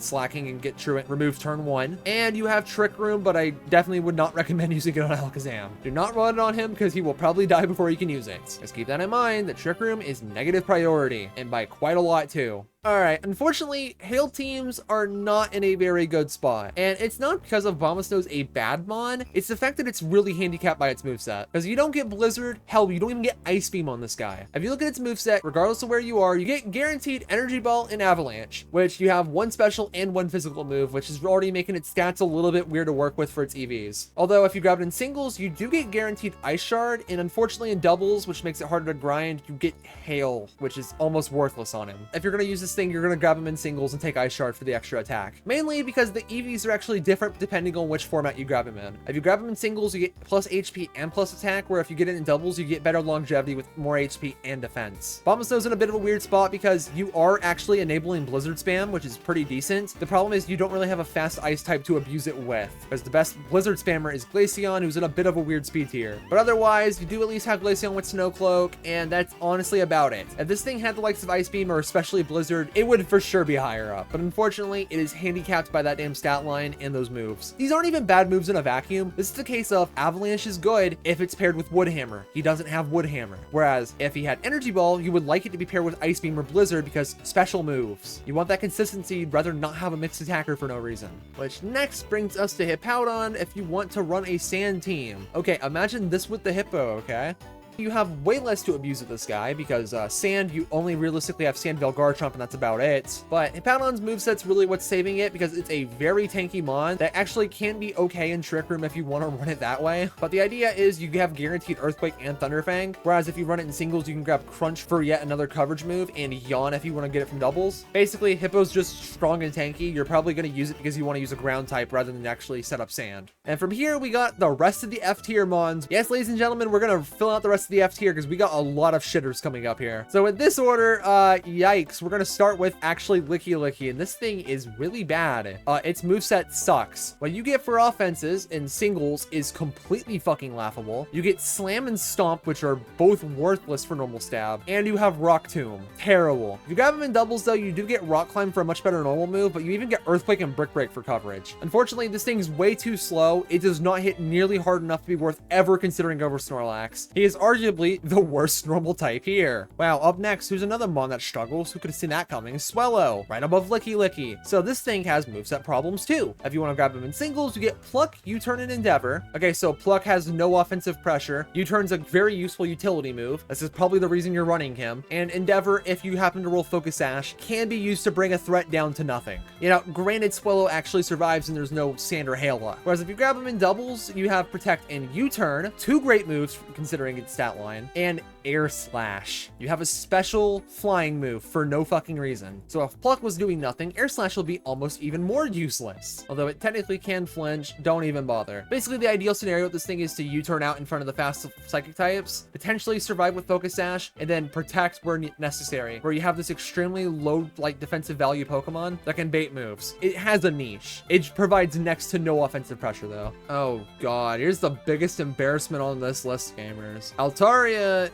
A: Slacking and get Truant removed turn 1. And you have Trick Room, but I definitely would not recommend using it on Alakazam. Do not run it on him because he will probably die before you can use it. Just keep that in mind that Trick Room is negative priority, and by quite a lot too. Alright, unfortunately, Hail teams are not in a very good spot. And it's not because of Abomasnow's a bad mon, it's the fact that it's really handicapped by its moveset. Because you don't get Blizzard, hell, you don't even get Ice Beam on this guy. If you look at its moveset, regardless of where you are, you get guaranteed Energy Ball and Avalanche, which you have 1 special and 1 physical move, which is already making its stats a little bit weird to work with for its EVs. Although, if you grab it in singles, you do get guaranteed Ice Shard, and unfortunately in doubles, which makes it harder to grind, you get Hail, which is almost worthless on him. If you're going to use this thing, you're going to grab him in singles and take Ice Shard for the extra attack. Mainly because the EVs are actually different depending on which format you grab him in. If you grab him in singles, you get plus HP and plus attack, where if you get it in doubles, you get better longevity with more HP and defense. Abomasnow's in a bit of a weird spot because you are actually enabling Blizzard spam, which is pretty decent. The problem is you don't really have a fast ice type to abuse it with, because the best Blizzard spammer is Glaceon, who's in a bit of a weird speed tier. But otherwise, you do at least have Glaceon with Snow Cloak, and that's honestly about it. If this thing had the likes of Ice Beam or especially Blizzard, it would for sure be higher up, but unfortunately it is handicapped by that damn stat line and those moves. These aren't even bad moves in a vacuum. This is the case of Avalanche is good if it's paired with Wood Hammer. He doesn't have Wood Hammer, whereas if he had Energy Ball, you would like it to be paired with Ice Beam or Blizzard because special moves. You want that consistency, you'd rather not have a mixed attacker for no reason. Which next brings us to Hippowdon if you want to run a Sand team. Okay, imagine this with the Hippo, okay? You have way less to abuse of this guy because Sand, you only realistically have Sandville Garchomp and that's about it. But Hippowdon's moveset's really what's saving it because it's a very tanky mon that actually can be okay in Trick Room if you want to run it that way. But the idea is you have guaranteed Earthquake and Thunderfang, whereas if you run it in singles, you can grab Crunch for yet another coverage move and Yawn if you want to get it from doubles. Basically, Hippo's just strong and tanky. You're probably going to use it because you want to use a ground type rather than actually set up Sand. And from here, we got the rest of the F tier mons. Yes, ladies and gentlemen, we're going to fill out the rest of the F tier because we got a lot of shitters coming up here. So in this order, yikes, we're gonna start with actually Licky, and this thing is really bad. Its moveset sucks. What you get for offenses in singles is completely fucking laughable. You get Slam and Stomp, which are both worthless for normal stab, and you have Rock Tomb. Terrible. If you grab them in doubles though, you do get Rock Climb for a much better normal move, but you even get Earthquake and Brick Break for coverage. Unfortunately, this thing's way too slow. It does not hit nearly hard enough to be worth ever considering over Snorlax. He is arguably the worst normal type here. Wow, up next, who's another mon that struggles? Who could have seen that coming? Swellow, right above Licky. So this thing has moveset problems too. If you want to grab him in singles, you get Pluck, U-Turn, and Endeavor. Okay, so Pluck has no offensive pressure. U-Turn's a very useful utility move. This is probably the reason you're running him. And Endeavor, if you happen to roll Focus Sash, can be used to bring a threat down to nothing. You know, granted, Swellow actually survives and there's no Sand or Hail luck. Whereas if you grab him in doubles, you have Protect and U-Turn, two great moves considering its stat line, and Air Slash. You have a special flying move for no fucking reason. So if Pluck was doing nothing, Air Slash will be almost even more useless. Although it technically can flinch, don't even bother. Basically, the ideal scenario with this thing is to U-turn out in front of the fast psychic types, potentially survive with Focus Sash, and then protect where necessary, where you have this extremely low defensive value Pokemon that can bait moves. It has a niche. It provides next to no offensive pressure though. Oh god, here's the biggest embarrassment on this list, gamers. Altaria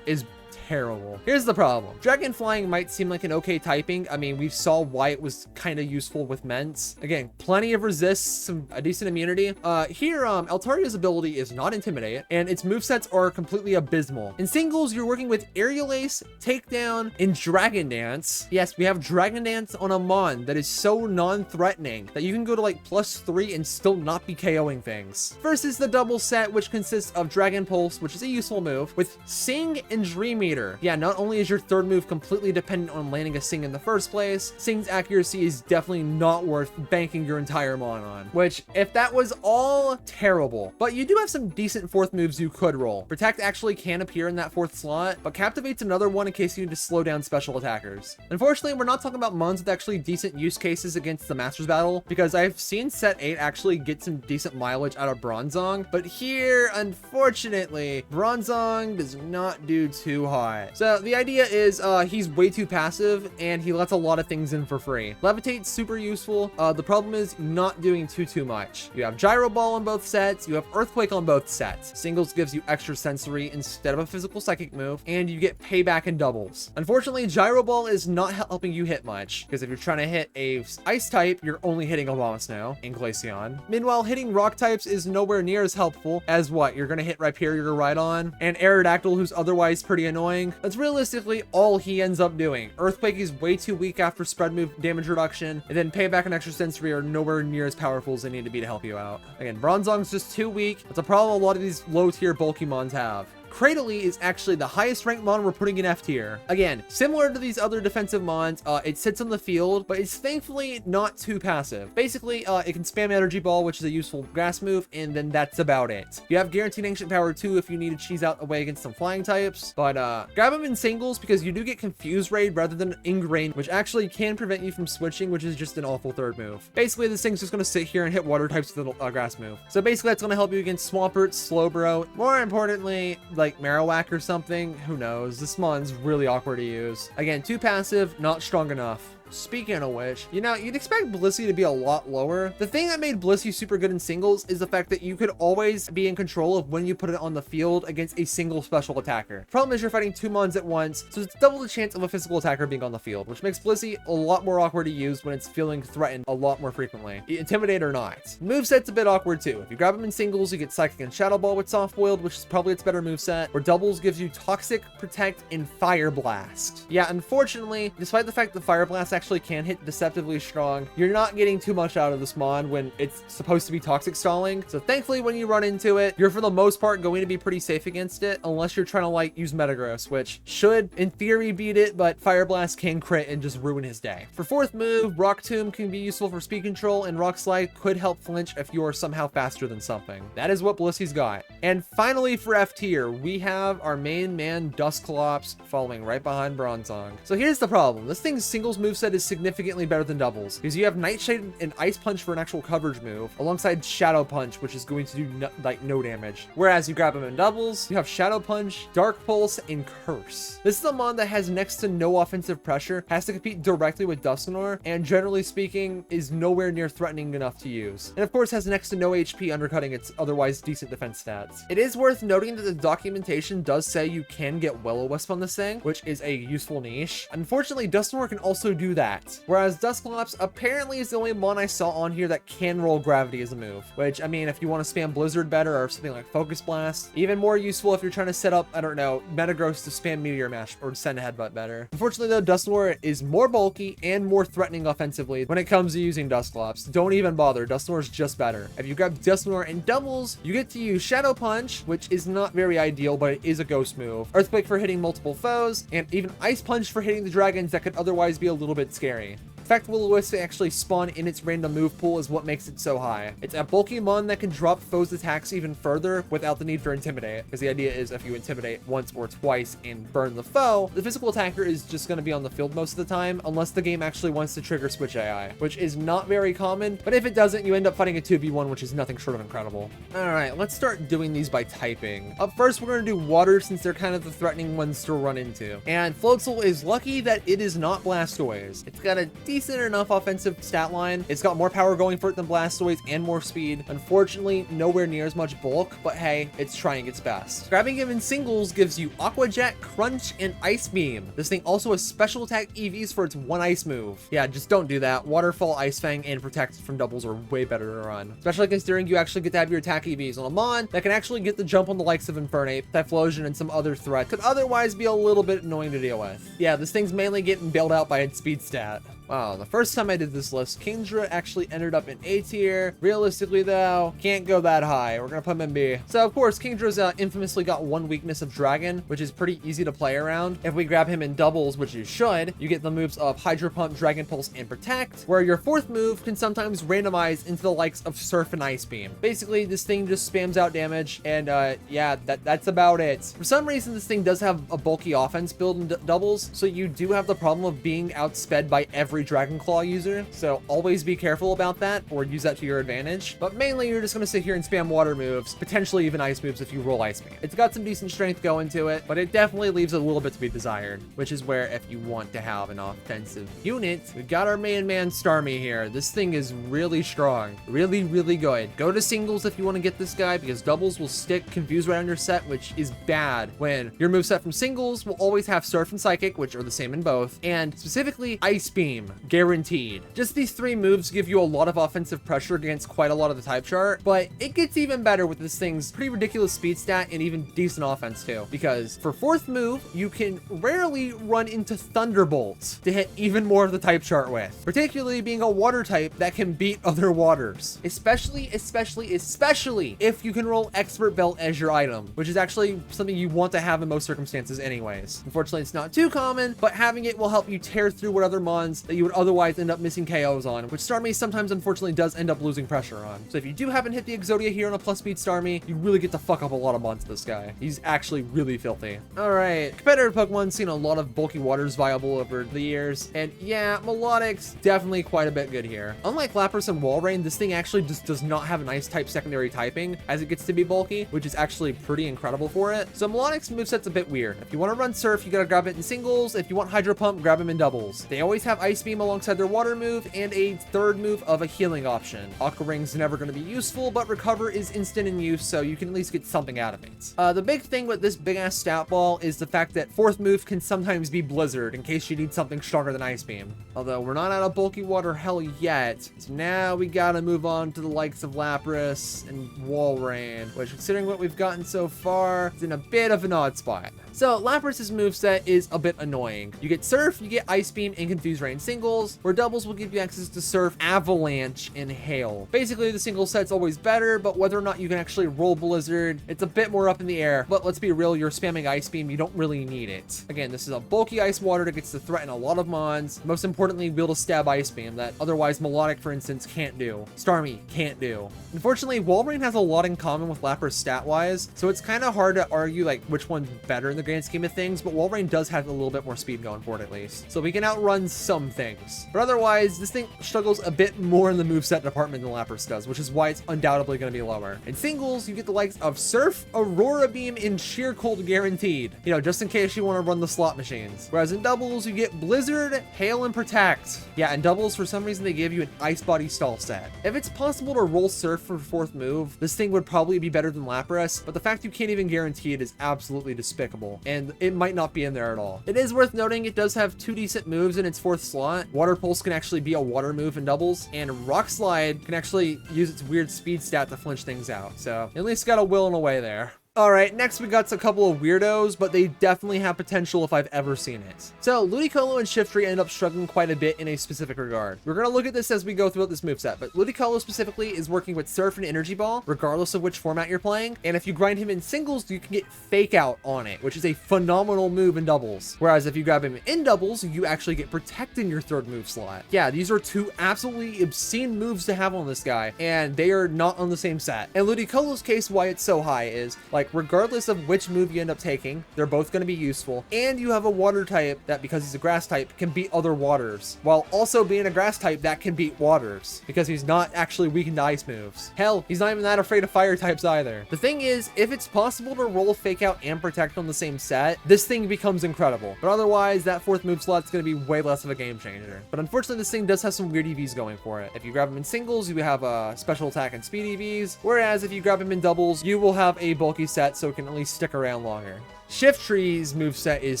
A: is terrible. Here's the problem. Dragon Flying might seem like an okay typing. I mean, we saw why it was kind of useful with Ments. Again, plenty of resists, a decent immunity. Here, Altaria's ability is not Intimidate, and its movesets are completely abysmal. In singles, you're working with Aerial Ace, Takedown, and Dragon Dance. Yes, we have Dragon Dance on a Mon that is so non-threatening that you can go to like +3 and still not be KOing things. Versus the double set, which consists of Dragon Pulse, which is a useful move, with Sing and Dream Eater. Yeah, not only is your third move completely dependent on landing a Sing in the first place, Sing's accuracy is definitely not worth banking your entire mon on, which if that was all terrible, but you do have some decent fourth moves you could roll. Protect actually can appear in that fourth slot, but Captivate's another one in case you need to slow down special attackers. Unfortunately, we're not talking about mons with actually decent use cases against the Masters battle, because I've seen set 8 actually get some decent mileage out of Bronzong, but here, unfortunately, Bronzong does not do too hot. So the idea is he's way too passive and he lets a lot of things in for free. Levitate's super useful. The problem is not doing too much. You have Gyro Ball on both sets. You have Earthquake on both sets. Singles gives you extra sensory instead of a physical psychic move, and you get payback in doubles. Unfortunately, Gyro Ball is not helping you hit much, because if you're trying to hit a ice type, you're only hitting Abomasnow and Glaceon. Meanwhile, hitting rock types is nowhere near as helpful as what? You're gonna hit Rhyperior right on, and Aerodactyl, who's otherwise pretty annoying. That's realistically all he ends up doing. Earthquake is way too weak after spread move damage reduction, and then Payback and Extra Sensory are nowhere near as powerful as they need to be to help you out. Again, Bronzong's just too weak. That's a problem a lot of these low tier bulky mons have. Cradily is actually the highest ranked mon we're putting in F tier. Again, similar to these other defensive mons, it sits on the field, but it's thankfully not too passive. Basically, it can spam Energy Ball, which is a useful grass move, and then that's about it. You have Guaranteed Ancient Power too if you need to cheese out away against some flying types, but grab them in singles because you do get Confuse Raid rather than Ingrain, which actually can prevent you from switching, which is just an awful third move. Basically, this thing's just going to sit here and hit water types with a grass move. So basically, that's going to help you against Swampert, Slowbro, more importantly, like Marowak or something. Who knows? This mon's really awkward to use. Again, too passive, not strong enough. Speaking of which, you know, you'd expect Blissey to be a lot lower. The thing that made Blissey super good in singles is the fact that you could always be in control of when you put it on the field against a single special attacker. Problem is you're fighting two mons at once, so it's double the chance of a physical attacker being on the field, which makes Blissey a lot more awkward to use when it's feeling threatened a lot more frequently, Intimidate or not. Moveset's a bit awkward too. If you grab him in singles, you get Psychic and Shadow Ball with Soft Boiled, which is probably its better moveset, where doubles gives you Toxic, Protect, and Fire Blast. Yeah, unfortunately, despite the fact that Fire Blast actually can hit deceptively strong, you're not getting too much out of this mon when it's supposed to be toxic stalling. So thankfully, when you run into it, you're for the most part going to be pretty safe against it, unless you're trying to like use Metagross, which should in theory beat it, but Fire Blast can crit and just ruin his day. For fourth move, Rock Tomb can be useful for speed control, and Rock Slide could help flinch if you are somehow faster than something. That is what Blissey's got. And finally, for F tier, we have our main man Dusclops following right behind Bronzong. So here's the problem. This thing's singles moveset moveset is significantly better than doubles because you have Nightshade and Ice Punch for an actual coverage move alongside Shadow Punch, which is going to do no damage. Whereas you grab them in doubles, you have Shadow Punch, Dark Pulse, and Curse. This is a mon that has next to no offensive pressure, has to compete directly with Dusknoir, and generally speaking is nowhere near threatening enough to use. And of course has next to no HP, undercutting its otherwise decent defense stats. It is worth noting that the documentation does say you can get Will-O-Wisp on this thing, which is a useful niche. Unfortunately, Dusknoir can also do that, whereas Dusclops apparently is the only mon I saw on here that can roll Gravity as a move, which, I mean, if you want to spam Blizzard better or something like Focus Blast, even more useful if you're trying to set up, I don't know, Metagross to spam Meteor Mash or send a Headbutt better. Unfortunately though, Dusknoir is more bulky and more threatening offensively when it comes to using Dusclops. Don't even bother, Dusknoir is just better. If you grab Dusknoir in doubles, you get to use Shadow Punch, which is not very ideal, but it is a ghost move, Earthquake for hitting multiple foes, and even Ice Punch for hitting the dragons that could otherwise be a little bit scary. The fact Will-O-Wisp actually spawn in its random move pool is what makes it so high. It's a bulky mon that can drop foes' attacks even further without the need for Intimidate, because the idea is if you Intimidate once or twice and burn the foe, the physical attacker is just going to be on the field most of the time, unless the game actually wants to trigger Switch AI, which is not very common, but if it doesn't, you end up fighting a 2v1, which is nothing short of incredible. Alright, let's start doing these by typing. Up first, we're going to do water, since they're kind of the threatening ones to run into. And Floatzel is lucky that it is not Blastoise. It's got a decent enough offensive stat line. It's got more power going for it than Blastoise and more speed. Unfortunately, nowhere near as much bulk, but hey, it's trying its best. Grabbing him in singles gives you Aqua Jet, Crunch, and Ice Beam. This thing also has special attack EVs for its one ice move. Yeah, just don't do that. Waterfall, Ice Fang, and Protect from doubles are way better to run, especially considering you actually get to have your attack EVs on a mon that can actually get the jump on the likes of Infernape, Typhlosion, and some other threat could otherwise be a little bit annoying to deal with. Yeah, this thing's mainly getting bailed out by its speed stat. Wow, the first time I did this list, Kingdra actually ended up in A tier. Realistically though, can't go that high. We're gonna put him in B. So of course, Kingdra's infamously got one weakness of Dragon, which is pretty easy to play around. If we grab him in doubles, which you should, you get the moves of Hydro Pump, Dragon Pulse, and Protect, where your fourth move can sometimes randomize into the likes of Surf and Ice Beam. Basically, this thing just spams out damage, and yeah, that's about it. For some reason, this thing does have a bulky offense build in doubles, so you do have the problem of being outsped by every Dragon Claw user, so always be careful about that or use that to your advantage. But mainly you're just going to sit here and spam water moves, potentially even ice moves if you roll Ice Beam. It's got some decent strength going to it, but it definitely leaves a little bit to be desired, which is where if you want to have an offensive unit, we got our main man Starmie here. This thing is really strong, really good. Go to singles if you want to get this guy, because doubles will stick Confuse right on your set, which is bad when your moveset from singles will always have Surf and Psychic, which are the same in both, and specifically Ice Beam, guaranteed. Just these three moves give you a lot of offensive pressure against quite a lot of the type chart, but it gets even better with this thing's pretty ridiculous speed stat and even decent offense too, because for fourth move, you can rarely run into Thunderbolts to hit even more of the type chart with, particularly being a water type that can beat other waters, especially if you can roll Expert Belt as your item, which is actually something you want to have in most circumstances anyways. Unfortunately, it's not too common, but having it will help you tear through what other mons that you would otherwise end up missing KOs on, which Starmie sometimes unfortunately does end up losing pressure on. So if you do happen to hit the Exodia here on a plus speed Starmie, you really get to fuck up a lot of mons with this guy. He's actually really filthy. Alright, competitive Pokemon's seen a lot of bulky waters viable over the years, and yeah, Melodic's definitely quite a bit good here. Unlike Lapras and Walrein, this thing actually just does not have an ice type secondary typing as it gets to be bulky, which is actually pretty incredible for it. So Melodic's moveset's a bit weird. If you want to run Surf, you gotta grab it in singles. If you want Hydro Pump, grab him in doubles. They always have Ice Beam alongside their water move and a third move of a healing option. Aqua Ring's never going to be useful, but Recover is instant in use, so you can at least get something out of it. The big thing with this big ass stat ball is the fact that fourth move can sometimes be Blizzard in case you need something stronger than Ice Beam. Although we're not out of bulky water hell yet, so now we gotta move on to the likes of Lapras and Walrein, which considering what we've gotten so far, is in a bit of an odd spot. So Lapras's moveset is a bit annoying. You get Surf, you get Ice Beam, and Confuse Ray in singles, where doubles will give you access to Surf, Avalanche, and Hail. Basically, the single set's always better, but whether or not you can actually roll Blizzard, it's a bit more up in the air. But let's be real, you're spamming Ice Beam, you don't really need it. Again, this is a bulky ice water that gets to threaten a lot of mons. Most importantly, be able to stab Ice Beam that otherwise Melodic, for instance, can't do. Starmie can't do. Unfortunately, Walrein has a lot in common with Lapras stat-wise, so it's kind of hard to argue like which one's better in the grand scheme of things, but Walrein does have a little bit more speed going for it at least. So we can outrun some things. But otherwise, this thing struggles a bit more in the moveset department than Lapras does, which is why it's undoubtedly going to be lower. In singles, you get the likes of Surf, Aurora Beam, and Sheer Cold guaranteed, you know, just in case you want to run the slot machines. Whereas in doubles, you get Blizzard, Hail, and Protect. Yeah, in doubles, for some reason, they give you an Ice Body stall set. If it's possible to roll Surf for 4th move, this thing would probably be better than Lapras, but the fact you can't even guarantee it is absolutely despicable, and it might not be in there at all. It is worth noting it does have 2 decent moves in its 4th slot. Water Pulse can actually be a water move in doubles, and Rock Slide can actually use its weird speed stat to flinch things out, so at least got a will and a way there. All right, next we got a couple of weirdos, but they definitely have potential if I've ever seen it. So Ludicolo and Shiftry end up struggling quite a bit in a specific regard. We're gonna look at this as we go throughout this moveset, but Ludicolo specifically is working with Surf and Energy Ball, regardless of which format you're playing. And if you grind him in singles, you can get Fake Out on it, which is a phenomenal move in doubles. Whereas if you grab him in doubles, you actually get Protect in your 3rd move slot. Yeah, these are 2 absolutely obscene moves to have on this guy, and they are not on the same set. In Ludicolo's case, why it's so high is, like, regardless of which move you end up taking, they're both going to be useful, and you have a water type that, because he's a grass type, can beat other waters, while also being a grass type that can beat waters, because he's not actually weakened to ice moves. Hell, he's not even that afraid of fire types either. The thing is, if it's possible to roll Fake Out and Protect on the same set, this thing becomes incredible, but otherwise, that 4th move slot's going to be way less of a game changer. But unfortunately, this thing does have some weird EVs going for it. If you grab him in singles, you have a special attack and speed EVs, whereas if you grab him in doubles, you will have a bulky set, so it can at least stick around longer. Shiftry's moveset is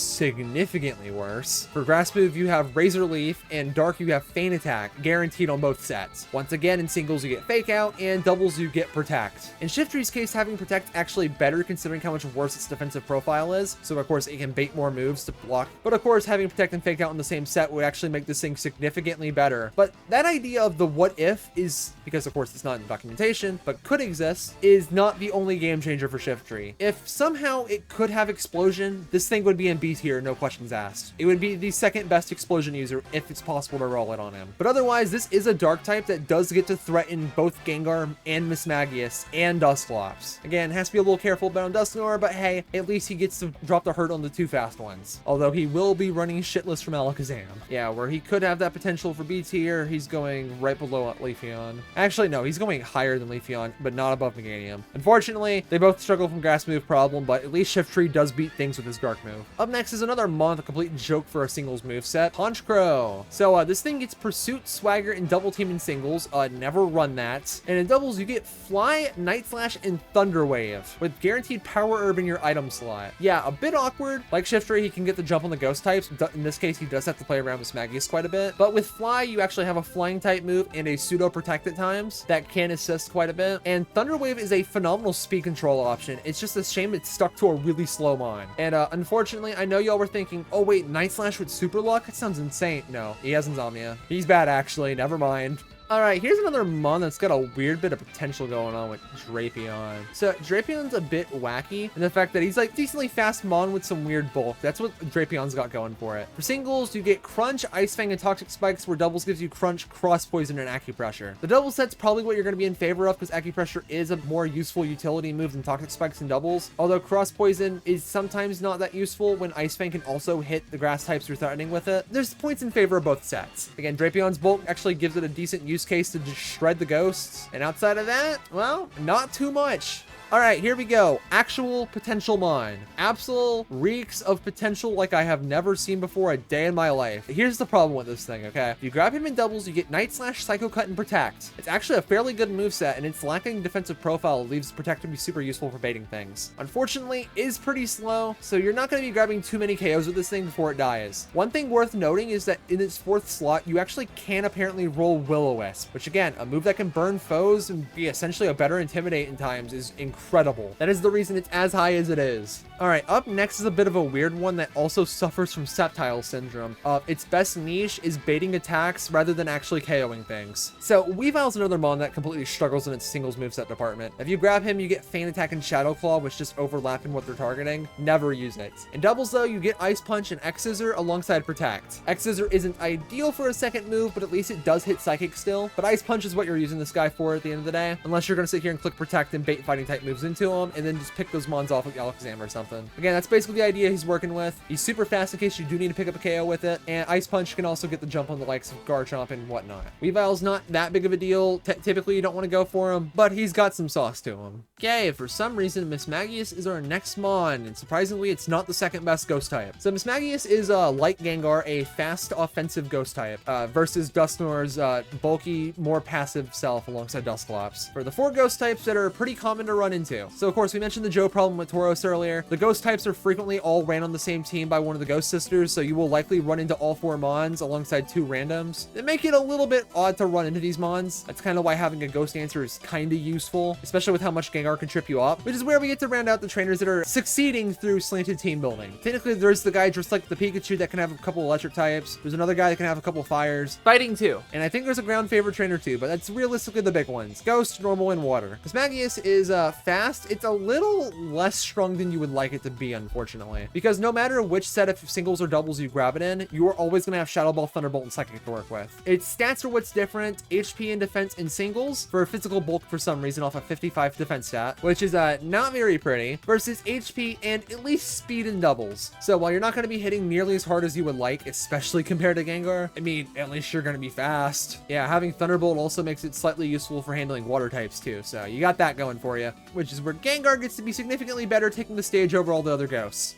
A: significantly worse. For Grass move, you have Razor Leaf, and Dark, you have Feint Attack, guaranteed on both sets. Once again, in singles, you get Fake Out, and doubles, you get Protect. In Shiftry's case, having Protect actually better considering how much worse its defensive profile is, so of course, it can bait more moves to block. But of course, having Protect and Fake Out in the same set would actually make this thing significantly better. But that idea of the what if is, because of course it's not in documentation, but could exist, is not the only game changer for Shiftry. If somehow it could have Explosion, this thing would be in B tier, no questions asked. It would be the 2nd best Explosion user if it's possible to roll it on him. But otherwise, this is a Dark type that does get to threaten both Gengar and Mismagius and Dusclops. Again, has to be a little careful about Dusknoir, but hey, at least he gets to drop the hurt on the 2 fast ones. Although he will be running shitless from Alakazam. Yeah, where he could have that potential for B tier, he's going right below Leafeon. Actually, no, he's going higher than Leafeon, but not above Meganium. Unfortunately, they both struggle from Grass move problem, but at least Shiftry does beat things with his Dark move. Up next is another Mon, a complete joke for a singles move set, Honchkrow. So this thing gets Pursuit, Swagger, and Double Team in singles. Never run that. And in doubles, you get Fly, Night Slash, and Thunder Wave with guaranteed Power Herb in your item slot. Yeah, a bit awkward. Like Shiftry, he can get the jump on the Ghost types. In this case, he does have to play around with Smagius quite a bit. But with Fly, you actually have a Flying type move and a Pseudo Protect at times that can assist quite a bit. And Thunder Wave is a phenomenal speed control option. It's just a shame it's stuck to a really slow Mon. And unfortunately, I know y'all were thinking, oh wait, Night Slash with Super Luck? That sounds insane. No, he has Insomnia. He's bad actually, never mind. All right, here's another Mon that's got a weird bit of potential going on with Drapion. So Drapion's a bit wacky in the fact that he's like decently fast Mon with some weird bulk. That's what Drapion's got going for it. For singles, you get Crunch, Ice Fang, and Toxic Spikes, where doubles gives you Crunch, Cross Poison, and Acupressure. The double set's probably what you're going to be in favor of because Acupressure is a more useful utility move than Toxic Spikes in doubles, although Cross Poison is sometimes not that useful when Ice Fang can also hit the grass types you're threatening with it. There's points in favor of both sets. Again, Drapion's bulk actually gives it a decent use case to just shred the ghosts, and outside of that, well, not too much. All right, here we go. Actual potential Mon. Absol reeks of potential like I have never seen before a day in my life. Here's the problem with this thing, okay? If you grab him in doubles, you get Night Slash, Psycho Cut, and Protect. It's actually a fairly good moveset, and its lacking defensive profile leaves Protect to be super useful for baiting things. Unfortunately, it is pretty slow, so you're not going to be grabbing too many KOs with this thing before it dies. One thing worth noting is that in its 4th slot, you actually can apparently roll Will-O-Wisp, which again, a move that can burn foes and be essentially a better Intimidate in times is incredible. That is the reason it's as high as it is. All right, up next is a bit of a weird one that also suffers from Sceptile syndrome. Its best niche is baiting attacks rather than actually KOing things. So Weavile's another Mon that completely struggles in its singles moveset department. If you grab him, you get Feint Attack and Shadow Claw, which just overlap in what they're targeting. Never use it. In doubles though, you get Ice Punch and X Scissor alongside Protect. X Scissor isn't ideal for a second move, but at least it does hit Psychic still. But Ice Punch is what you're using this guy for at the end of the day, unless you're going to sit here and click Protect and bait fighting type moves moves into him, and then just pick those mons off with Alakazam or something. Again, that's basically the idea he's working with. He's super fast in case you do need to pick up a KO with it, and Ice Punch can also get the jump on the likes of Garchomp and whatnot. Weavile's not that big of a deal. Typically, you don't want to go for him, but he's got some sauce to him. Okay, for some reason, Mismagius is our next mon, and surprisingly, it's not the second best ghost type. So Mismagius is, like Gengar, a fast offensive ghost type, versus Dusknoir's bulky, more passive self alongside Dusclops. For the 4 ghost types that are pretty common to run into. So of course, we mentioned the Joe problem with Tauros earlier. The ghost types are frequently all ran on the same team by one of the ghost sisters, so you will likely run into all 4 mons alongside 2 randoms. They make it a little bit odd to run into these mons. That's kind of why having a ghost answer is kind of useful, especially with how much Gengar can trip you up, which is where we get to round out the trainers that are succeeding through slanted team building. Technically, there's the guy just like the Pikachu that can have a couple electric types. There's another guy that can have a couple fires. Fighting too. And I think there's a ground favorite trainer too, but that's realistically the big ones. Ghost, normal, and water. Mismagius is fast. It's a little less strong than you would like it to be, unfortunately. Because no matter which set of singles or doubles you grab it in, you are always going to have Shadow Ball, Thunderbolt, and Psychic to work with. Its stats are what's different. HP and defense in singles for physical bulk for some reason off a 55 defense stat, which is not very pretty, versus HP and at least speed in doubles. So while you're not going to be hitting nearly as hard as you would like, especially compared to Gengar, I mean, at least you're going to be fast. Yeah, having Thunderbolt also makes it slightly useful for handling water types too, so you got that going for you, which is where Gengar gets to be significantly better, taking the stage over all the other ghosts.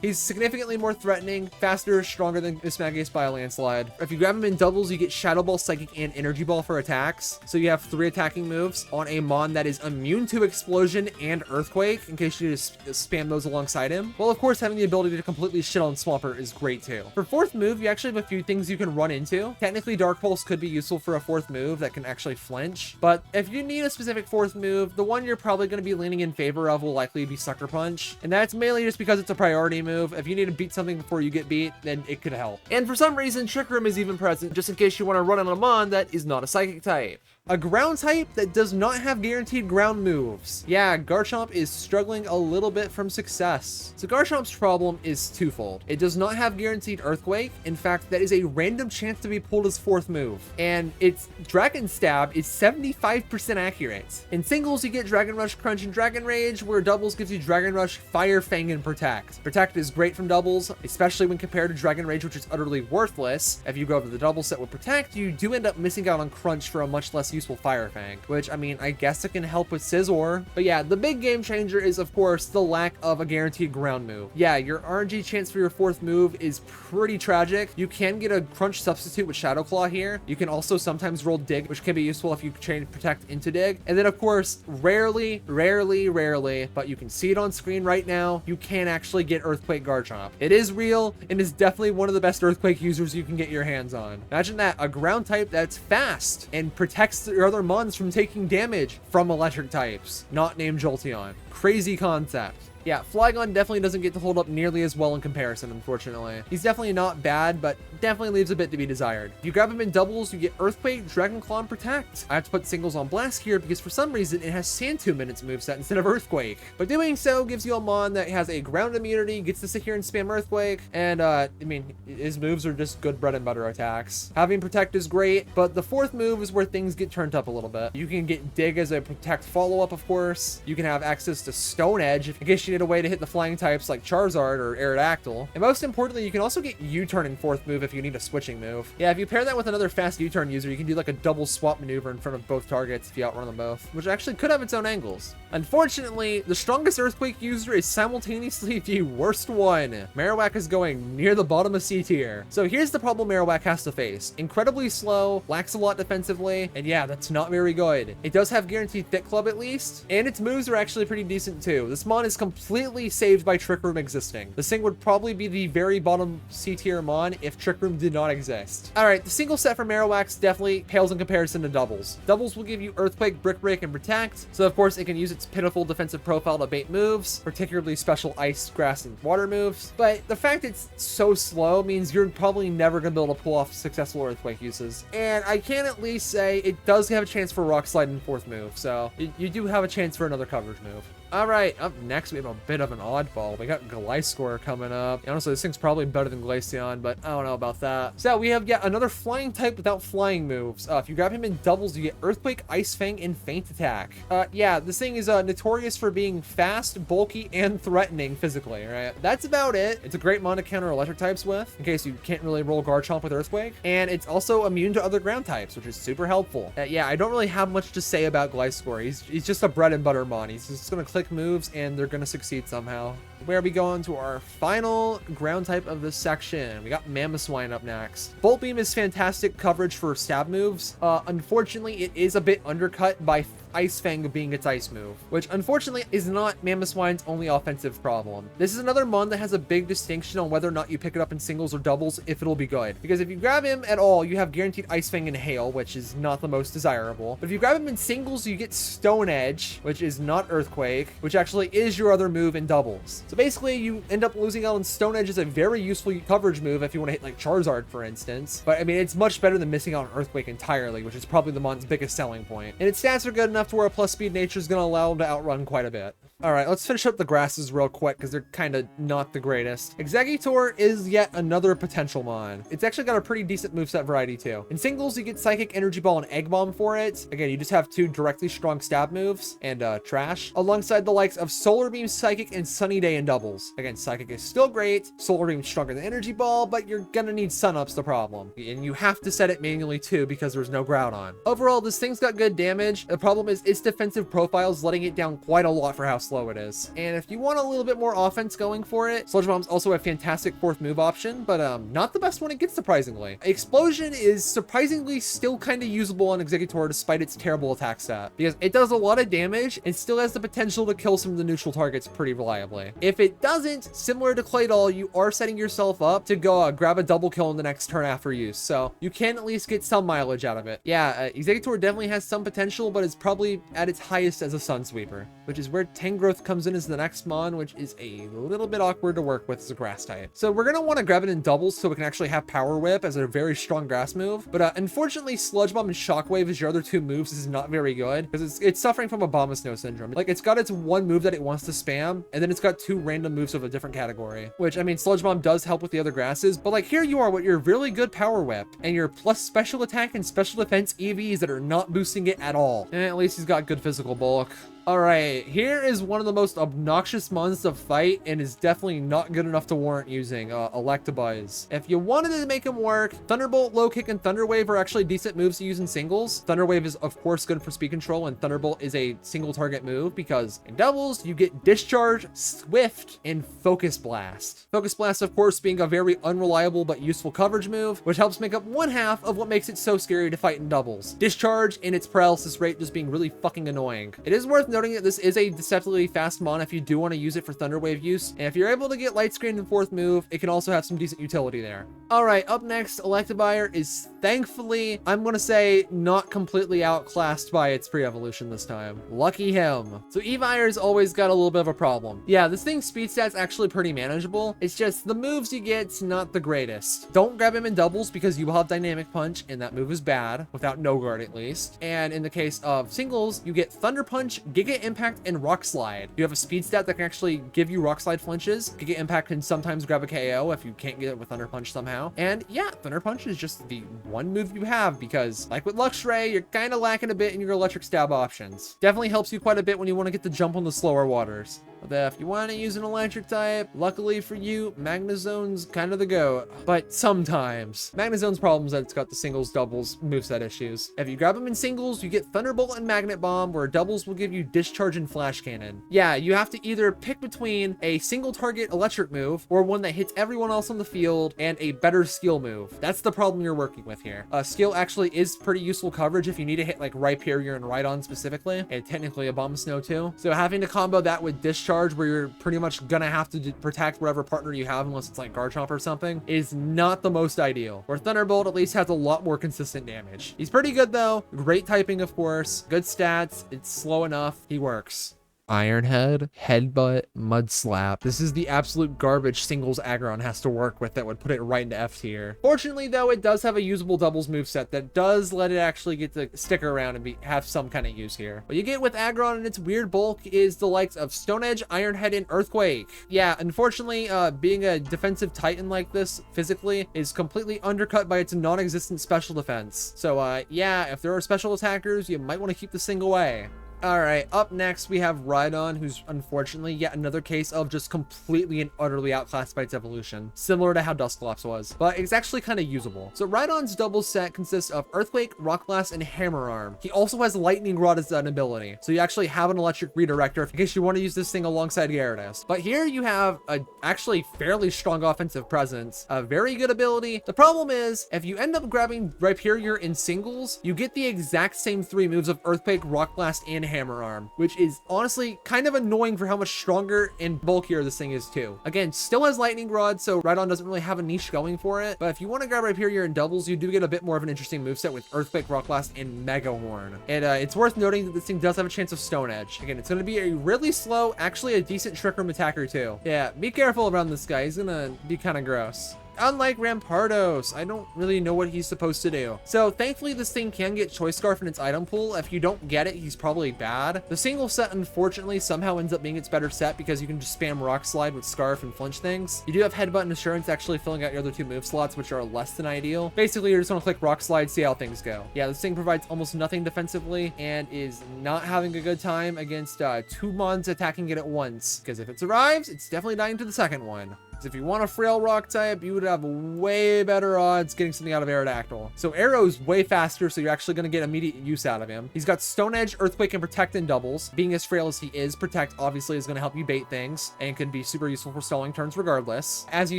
A: He's significantly more threatening, faster, stronger than Mismagius by a landslide. If you grab him in doubles, you get Shadow Ball, Psychic, and Energy Ball for attacks, so you have 3 attacking moves on a mon that is immune to Explosion and Earthquake, in case you just spam those alongside him. Well, of course, having the ability to completely shit on Swampert is great too. For 4th move, you actually have a few things you can run into. Technically, Dark Pulse could be useful for a 4th move that can actually flinch, but if you need a specific 4th move, the one you're probably going to be leaning in favor of will likely be Sucker Punch, and that's mainly just because it's a priority move. If you need to beat something before you get beat, then it could help. And for some reason, Trick Room is even present just in case you want to run on a mon that is not a Psychic type. A ground type that does not have guaranteed ground moves. Yeah, Garchomp is struggling a little bit from success. So Garchomp's problem is twofold. It does not have guaranteed Earthquake. In fact, that is a random chance to be pulled as 4th move. And its Dragon Stab is 75% accurate. In singles, you get Dragon Rush, Crunch, and Dragon Rage, where doubles gives you Dragon Rush, Fire Fang, and Protect. Protect is great from doubles, especially when compared to Dragon Rage, which is utterly worthless. If you go to the double set with Protect, you do end up missing out on Crunch for a much less useful Fire Fang, which, I mean, I guess it can help with Scizor. But yeah, the big game changer is, of course, the lack of a guaranteed ground move. Yeah, your RNG chance for your 4th move is pretty tragic. You can get a Crunch substitute with Shadow Claw here. You can also sometimes roll Dig, which can be useful if you chain Protect into Dig. And then, of course, rarely, but you can see it on screen right now, you can actually get Earthquake Garchomp. It is real and is definitely one of the best Earthquake users you can get your hands on. Imagine that, a ground type that's fast and protects your other mons from taking damage from electric types, not named Jolteon. Crazy concept. Yeah, Flygon definitely doesn't get to hold up nearly as well in comparison, unfortunately. He's definitely not bad, but definitely leaves a bit to be desired. If you grab him in doubles, you get Earthquake, Dragon Claw, and Protect. I have to put singles on Blast here because for some reason it has Sand Tomb in its moveset instead of Earthquake. But doing so gives you a mon that has a ground immunity, gets to sit here and spam Earthquake, and I mean, his moves are just good bread and butter attacks. Having Protect is great, but the 4th move is where things get turned up a little bit. You can get Dig as a Protect follow-up, of course. You can have access to Stone Edge in case you need a way to hit the flying types like Charizard or Aerodactyl. And most importantly, you can also get U-turn in 4th move if you need a switching move. Yeah, if you pair that with another fast U-turn user, you can do like a double swap maneuver in front of both targets if you outrun them both, which actually could have its own angles. Unfortunately, the strongest Earthquake user is simultaneously the worst one. Marowak is going near the bottom of C tier. So here's the problem Marowak has to face. Incredibly slow, lacks a lot defensively, and yeah, that's not very good. It does have guaranteed Thick Club at least, and its moves are actually pretty decent too. This mon is completely saved by Trick Room existing. This thing would probably be the very bottom C tier mon if Trick Room did not exist. Alright, the single set for Marowak definitely pales in comparison to doubles. Doubles will give you Earthquake, Brick Break, and Protect, so of course it can use its pitiful defensive profile to bait moves, particularly special Ice, Grass, and Water moves, but the fact it's so slow means you're probably never going to be able to pull off successful Earthquake uses. And I can at least say it does have a chance for Rock Slide in 4th move, so you do have a chance for another coverage move. All right, up next, we have a bit of an oddball. We got Gliscor coming up. Honestly, this thing's probably better than Glaceon, but I don't know about that. So we have yet another flying type without flying moves. If you grab him in doubles, you get Earthquake, Ice Fang, and Faint Attack. Yeah, this thing is notorious for being fast, bulky, and threatening physically, right? That's about it. It's a great mon to counter electric types with, in case you can't really roll Garchomp with Earthquake. And it's also immune to other ground types, which is super helpful. Yeah, I don't really have much to say about Gliscor. He's just a bread and butter mon. He's just gonna click moves and they're gonna succeed somehow. Where we go on to our final ground type of this section. We got Mamoswine up next. Bolt Beam is fantastic coverage for stab moves. Unfortunately, it is a bit undercut by Ice Fang being its ice move, which unfortunately is not Mamoswine's only offensive problem. This is another mon that has a big distinction on whether or not you pick it up in singles or doubles if it'll be good. Because if you grab him at all, you have guaranteed Ice Fang and Hail, which is not the most desirable. But if you grab him in singles, you get Stone Edge, which is not Earthquake, which actually is your other move in doubles. So basically, you end up losing out on Stone Edge is a very useful coverage move if you want to hit like Charizard, for instance. But I mean, it's much better than missing out on Earthquake entirely, which is probably the mon's biggest selling point. And its stats are good enough to where a plus speed nature is going to allow him to outrun quite a bit. All right, let's finish up the grasses real quick because they're kind of not the greatest. Exeggutor is yet another potential mon. It's actually got a pretty decent moveset variety too. In singles, you get Psychic, Energy Ball, and Egg Bomb for it. Again, you just have two directly strong stab moves and trash, alongside the likes of Solar Beam, Psychic, and Sunny Day in doubles. Again, Psychic is still great. Solar Beam is stronger than Energy Ball, but you're gonna need Sun Up's the problem. And you have to set it manually too because there's no Groudon. Overall, this thing's got good damage. The problem is its defensive profile is letting it down quite a lot for how slow it is. And if you want a little bit more offense going for it, Sludge Bomb's also a fantastic fourth move option, but not the best one it gets, surprisingly. Explosion is surprisingly still kind of usable on Exeggutor despite its terrible attack stat, because it does a lot of damage and still has the potential to kill some of the neutral targets pretty reliably. If it doesn't, similar to Claydol, you are setting yourself up to go grab a double kill in the next turn after use, so you can at least get some mileage out of it. Yeah, Exeggutor definitely has some potential, but it's probably at its highest as a Sun Sweeper, which is where Tangrowth comes in as the next mon, which is a little bit awkward to work with as a grass type. So we're going to want to grab it in doubles so we can actually have Power Whip as a very strong grass move. But unfortunately, Sludge Bomb and Shockwave as your other two moves is not very good because it's suffering from Abomasnow syndrome. Like, it's got its one move that it wants to spam, and then it's got two random moves of a different category, which, I mean, Sludge Bomb does help with the other grasses, but like here you are with your really good Power Whip and your plus special attack and special defense EVs that are not boosting it at all. And at least he's got good physical bulk. All right, here is one of the most obnoxious mons to fight and is definitely not good enough to warrant using, Electabuzz. If you wanted to make him work, Thunderbolt, Low Kick, and Thunder Wave are actually decent moves to use in singles. Thunder Wave is, of course, good for speed control, and Thunderbolt is a single target move because in doubles, you get Discharge, Swift, and Focus Blast. Focus Blast, of course, being a very unreliable but useful coverage move, which helps make up one half of what makes it so scary to fight in doubles. Discharge and its paralysis rate just being really fucking annoying. It is worth noting that this is a deceptively fast mon if you do want to use it for Thunder Wave use, and if you're able to get Light Screen in fourth move, it can also have some decent utility there. All right, up next, Electivire is thankfully, I'm gonna say, not completely outclassed by its pre-evolution this time. Lucky him. So Evire's always got a little bit of a problem. Yeah, this thing's speed stat's actually pretty manageable. It's just the moves you get's not the greatest. Don't grab him in doubles because you will have Dynamic Punch, and that move is bad, without no guard at least. And in the case of singles, you get Thunder Punch, Giga Impact, and Rock Slide. You have a speed stat that can actually give you Rock Slide flinches. Giga Impact can sometimes grab a KO if you can't get it with Thunder Punch somehow. And yeah, Thunder Punch is just the one move you have because, like with Luxray, you're kind of lacking a bit in your electric stab options. Definitely helps you quite a bit when you want to get the jump on the slower waters. But if you want to use an electric type, luckily for you, Magnezone's kind of the go. But sometimes. Magnezone's problem is that it's got the singles doubles moveset issues. If you grab them in singles, you get Thunderbolt and Magnet Bomb, where doubles will give you Discharge and Flash Cannon. Yeah, you have to either pick between a single target electric move or one that hits everyone else on the field and a better skill move. That's the problem you're working with here. Skill actually is pretty useful coverage if you need to hit like Rhyperior and Rhydon specifically, and technically Abomasnow too. So having to combo that with Discharge, where you're pretty much gonna have to protect whatever partner you have unless it's like Garchomp or something, is not the most ideal. Where Thunderbolt at least has a lot more consistent damage. He's pretty good though. Great typing, of course. Good stats. It's slow enough. He works. Iron Head, Headbutt, Mud Slap. This is the absolute garbage singles Aggron has to work with that would put it right into F tier. Fortunately, though, it does have a usable doubles moveset that does let it actually get to stick around and have some kind of use here. What you get with Aggron and its weird bulk is the likes of Stone Edge, Iron Head, and Earthquake. Yeah, unfortunately, being a defensive titan like this physically is completely undercut by its non-existent special defense. So yeah, if there are special attackers, you might want to keep this thing away. Alright, up next we have Rhydon, who's unfortunately yet another case of just completely and utterly outclassed by its evolution, similar to how Dusclops was, but it's actually kind of usable. So Rhydon's double set consists of Earthquake, Rock Blast, and Hammer Arm. He also has Lightning Rod as an ability, so you actually have an electric redirector in case you want to use this thing alongside Gyarados. But here you have a actually fairly strong offensive presence, a very good ability. The problem is, if you end up grabbing Rhyperior in singles, you get the exact same 3 moves of Earthquake, Rock Blast, and Hammer Arm, which is honestly kind of annoying for how much stronger and bulkier this thing is too. Again, still has Lightning Rod, so Rhydon doesn't really have a niche going for it, but if you want to grab Rhyperior in doubles, you do get a bit more of an interesting moveset with Earthquake, Rock Blast, and Mega Horn. And it's worth noting that this thing does have a chance of Stone Edge. Again, it's going to be a really slow, actually a decent Trick Room attacker too. Yeah, be careful around this guy. He's gonna be kind of gross. Unlike Rampardos, I don't really know what he's supposed to do. So thankfully this thing can get Choice Scarf in its item pool. If you don't get it, he's probably bad. The single set unfortunately somehow ends up being its better set because you can just spam Rock Slide with Scarf and flinch things. You do have Headbutt and Assurance actually filling out your other 2 move slots, which are less than ideal. Basically, you're just gonna click Rock Slide, see how things go. Yeah, this thing provides almost nothing defensively and is not having a good time against 2 mons attacking it at once. Because if it survives, it's definitely dying to the second one. If you want a frail rock type, you would have way better odds getting something out of Aerodactyl. So Arrow's way faster, so you're actually going to get immediate use out of him. He's got Stone Edge, Earthquake, and Protect in doubles. Being as frail as he is, Protect obviously is going to help you bait things and can be super useful for stalling turns regardless. As you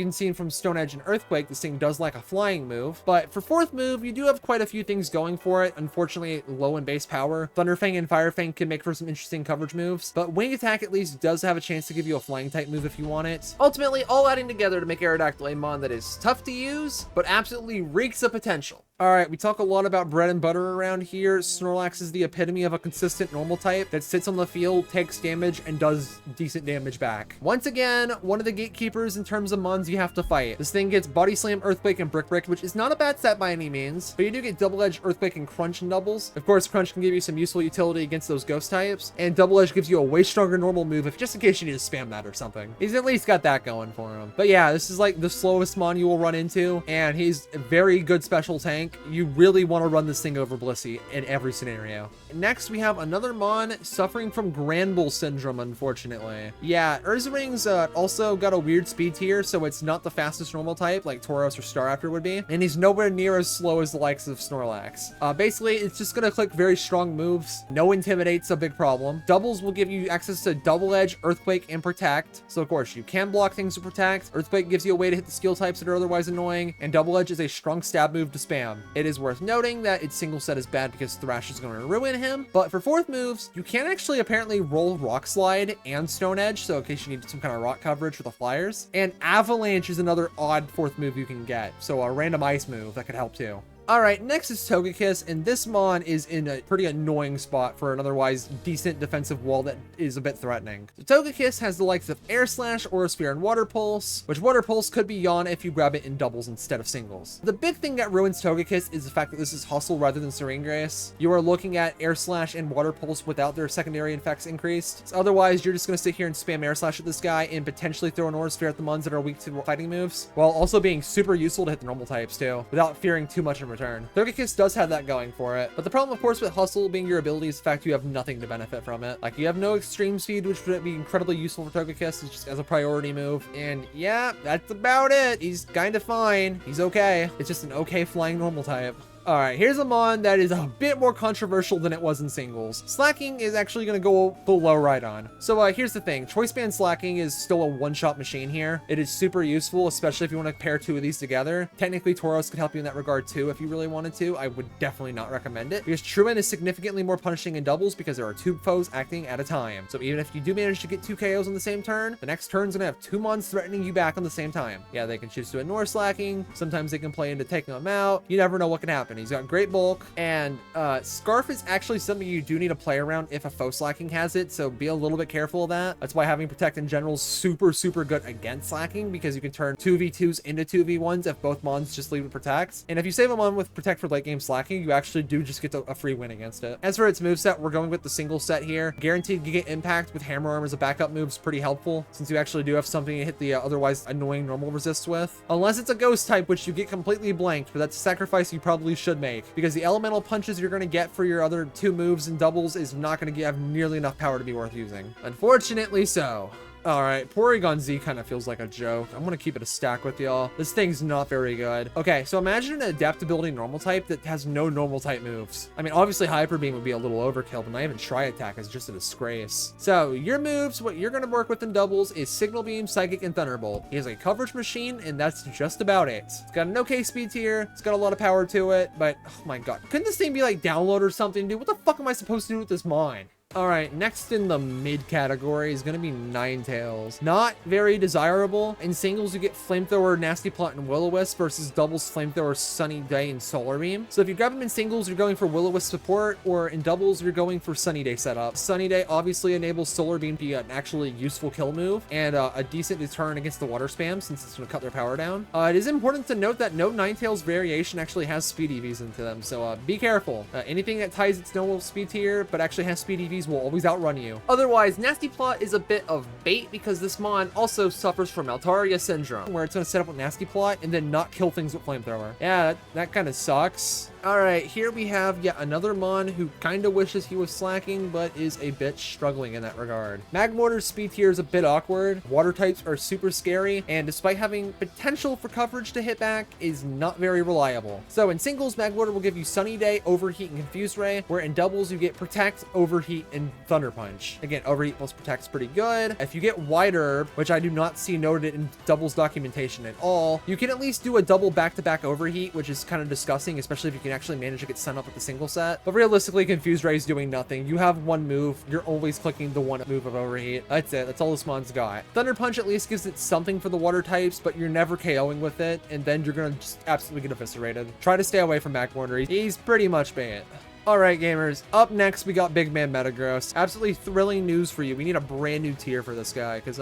A: can see from Stone Edge and Earthquake, this thing does like a flying move, but for 4th move, you do have quite a few things going for it. Unfortunately, low in base power. Thunderfang and Firefang can make for some interesting coverage moves, but Wing Attack at least does have a chance to give you a flying type move if you want it. Ultimately, all adding together to make Aerodactyl a mon that is tough to use, but absolutely reeks of potential. All right, we talk a lot about bread and butter around here. Snorlax is the epitome of a consistent normal type that sits on the field, takes damage, and does decent damage back. Once again, one of the gatekeepers in terms of mons you have to fight. This thing gets Body Slam, Earthquake, and Brick Brick, which is not a bad set by any means, but you do get Double Edge, Earthquake, and Crunch in doubles. Of course, Crunch can give you some useful utility against those ghost types, and Double Edge gives you a way stronger normal move if just in case you need to spam that or something. He's at least got that going for him. But yeah, this is like the slowest mon you will run into, and he's a very good special tank. You really want to run this thing over Blissey in every scenario. Next, we have another mon suffering from Granbull syndrome, unfortunately. Yeah, Urzaring's also got a weird speed tier, so it's not the fastest normal type like Tauros or Staraptor would be, and he's nowhere near as slow as the likes of Snorlax. Basically, it's just going to click very strong moves. No Intimidate's a big problem. Doubles will give you access to Double Edge, Earthquake, and Protect. So of course, you can block things with Protect. Earthquake gives you a way to hit the skill types that are otherwise annoying, and Double Edge is a strong stab move to spam. It is worth noting that its single set is bad because Thrash is going to ruin him, but for 4th moves, you can actually apparently roll Rock Slide and Stone Edge, so in case you need some kind of rock coverage for the flyers. And Avalanche is another odd 4th move you can get, so a random ice move that could help too. Alright, next is Togekiss, and this mon is in a pretty annoying spot for an otherwise decent defensive wall that is a bit threatening. So Togekiss has the likes of Air Slash, Aura Sphere, and Water Pulse, which Water Pulse could be yawn if you grab it in doubles instead of singles. The big thing that ruins Togekiss is the fact that this is Hustle rather than Serene Grace. You are looking at Air Slash and Water Pulse without their secondary effects increased. So otherwise, you're just going to sit here and spam Air Slash at this guy and potentially throw an Aura Sphere at the mons that are weak to fighting moves, while also being super useful to hit the normal types too, without fearing too much in return. Togekiss does have that going for it, but the problem of course with Hustle being your ability is the fact you have nothing to benefit from it. Like, you have no extreme speed, which would be incredibly useful for Togekiss just as a priority move, and yeah, that's about it. He's kind of fine. He's okay. It's just an okay flying normal type. Alright, here's a mon that is a bit more controversial than it was in singles. Slacking is actually going to go below Rhydon. So here's the thing. Choice Band Slacking is still a one-shot machine here. It is super useful, especially if you want to pair 2 of these together. Technically, Tauros could help you in that regard too if you really wanted to. I would definitely not recommend it, because Truant is significantly more punishing in doubles because there are 2 foes acting at a time. So even if you do manage to get 2 KOs on the same turn, the next turn's going to have 2 mons threatening you back on the same time. Yeah, they can choose to ignore Slacking. Sometimes they can play into taking them out. You never know what can happen. happen. He's got great bulk, and Scarf is actually something you do need to play around if a foe slacking has it, so be a little bit careful of that. That's why having Protect in general is super, super good against slacking, because you can turn 2v2s into 2v1s if both mons just leave with Protects. And if you save a mon with Protect for late game slacking, you actually do just get a free win against it. As for its moveset, we're going with the single set here. Guaranteed Giga Impact with Hammer Arm as a backup move is pretty helpful, since you actually do have something to hit the otherwise annoying normal resists with. Unless it's a ghost type, which you get completely blanked, but that's a sacrifice you probably should make, because the elemental punches you're going to get for your other two moves and doubles is not going to have nearly enough power to be worth using. Unfortunately so. All right, Porygon Z kind of feels like a joke. I'm gonna keep it a stack with y'all. This thing's not very good. Okay, so imagine an adaptability normal type that has no normal type moves. I mean, obviously Hyper Beam would be a little overkill, but not even Tri Attack is just a disgrace. So your moves, what you're gonna work with in doubles is Signal Beam, Psychic, and Thunderbolt. He has a coverage machine, and that's just about it. It's got an okay speed tier. It's got a lot of power to it, but oh my god, couldn't this thing be like download or something, dude? What the fuck am I supposed to do with this mine? All right, next in the mid category is going to be Ninetales. Not very desirable. In singles, you get Flamethrower, Nasty Plot, and Will-O-Wisp versus doubles Flamethrower, Sunny Day, and Solar Beam. So if you grab them in singles, you're going for Will-O-Wisp support, or in doubles, you're going for Sunny Day setup. Sunny Day obviously enables Solar Beam to be an actually useful kill move and a decent deterrent against the water spam, since it's going to cut their power down. It is important to note that no Ninetales variation actually has speed EVs into them, so be careful. Anything that ties its normal speed tier but actually has speed EVs will always outrun you. Otherwise, Nasty Plot is a bit of bait, because this mon also suffers from Altaria Syndrome, where it's going to set up with Nasty Plot and then not kill things with Flamethrower. Yeah, that kind of sucks. All right, here we have yet another mon who kind of wishes he was slacking, but is a bit struggling in that regard. Magmortar's speed tier is a bit awkward. Water types are super scary, and despite having potential for coverage to hit back, is not very reliable. So in singles, Magmortar will give you Sunny Day, Overheat, and Confuse Ray, where in doubles you get Protect, Overheat, and Thunder Punch. Again, Overheat plus Protect's pretty good. If you get Wide Herb, which I do not see noted in doubles documentation at all, you can at least do a double back-to-back Overheat, which is kind of disgusting, especially if you can actually manage to get sent up with the single set. But realistically, Confuse Ray is doing nothing. You have one move. You're always clicking the one move of Overheat. That's it. That's all this mon's got. Thunder Punch at least gives it something for the water types, but you're never KOing with it, and then you're gonna just absolutely get eviscerated. Try to stay away from Magmortar. He's pretty much bait. All right, gamers, up next we got Big Man Metagross. Absolutely thrilling news for you. We need a brand new tier for this guy, because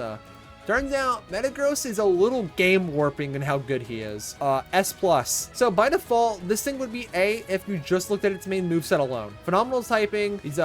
A: turns out Metagross is a little game warping in how good he is. S+. So by default, this thing would be A if you just looked at its main moveset alone. Phenomenal typing, he's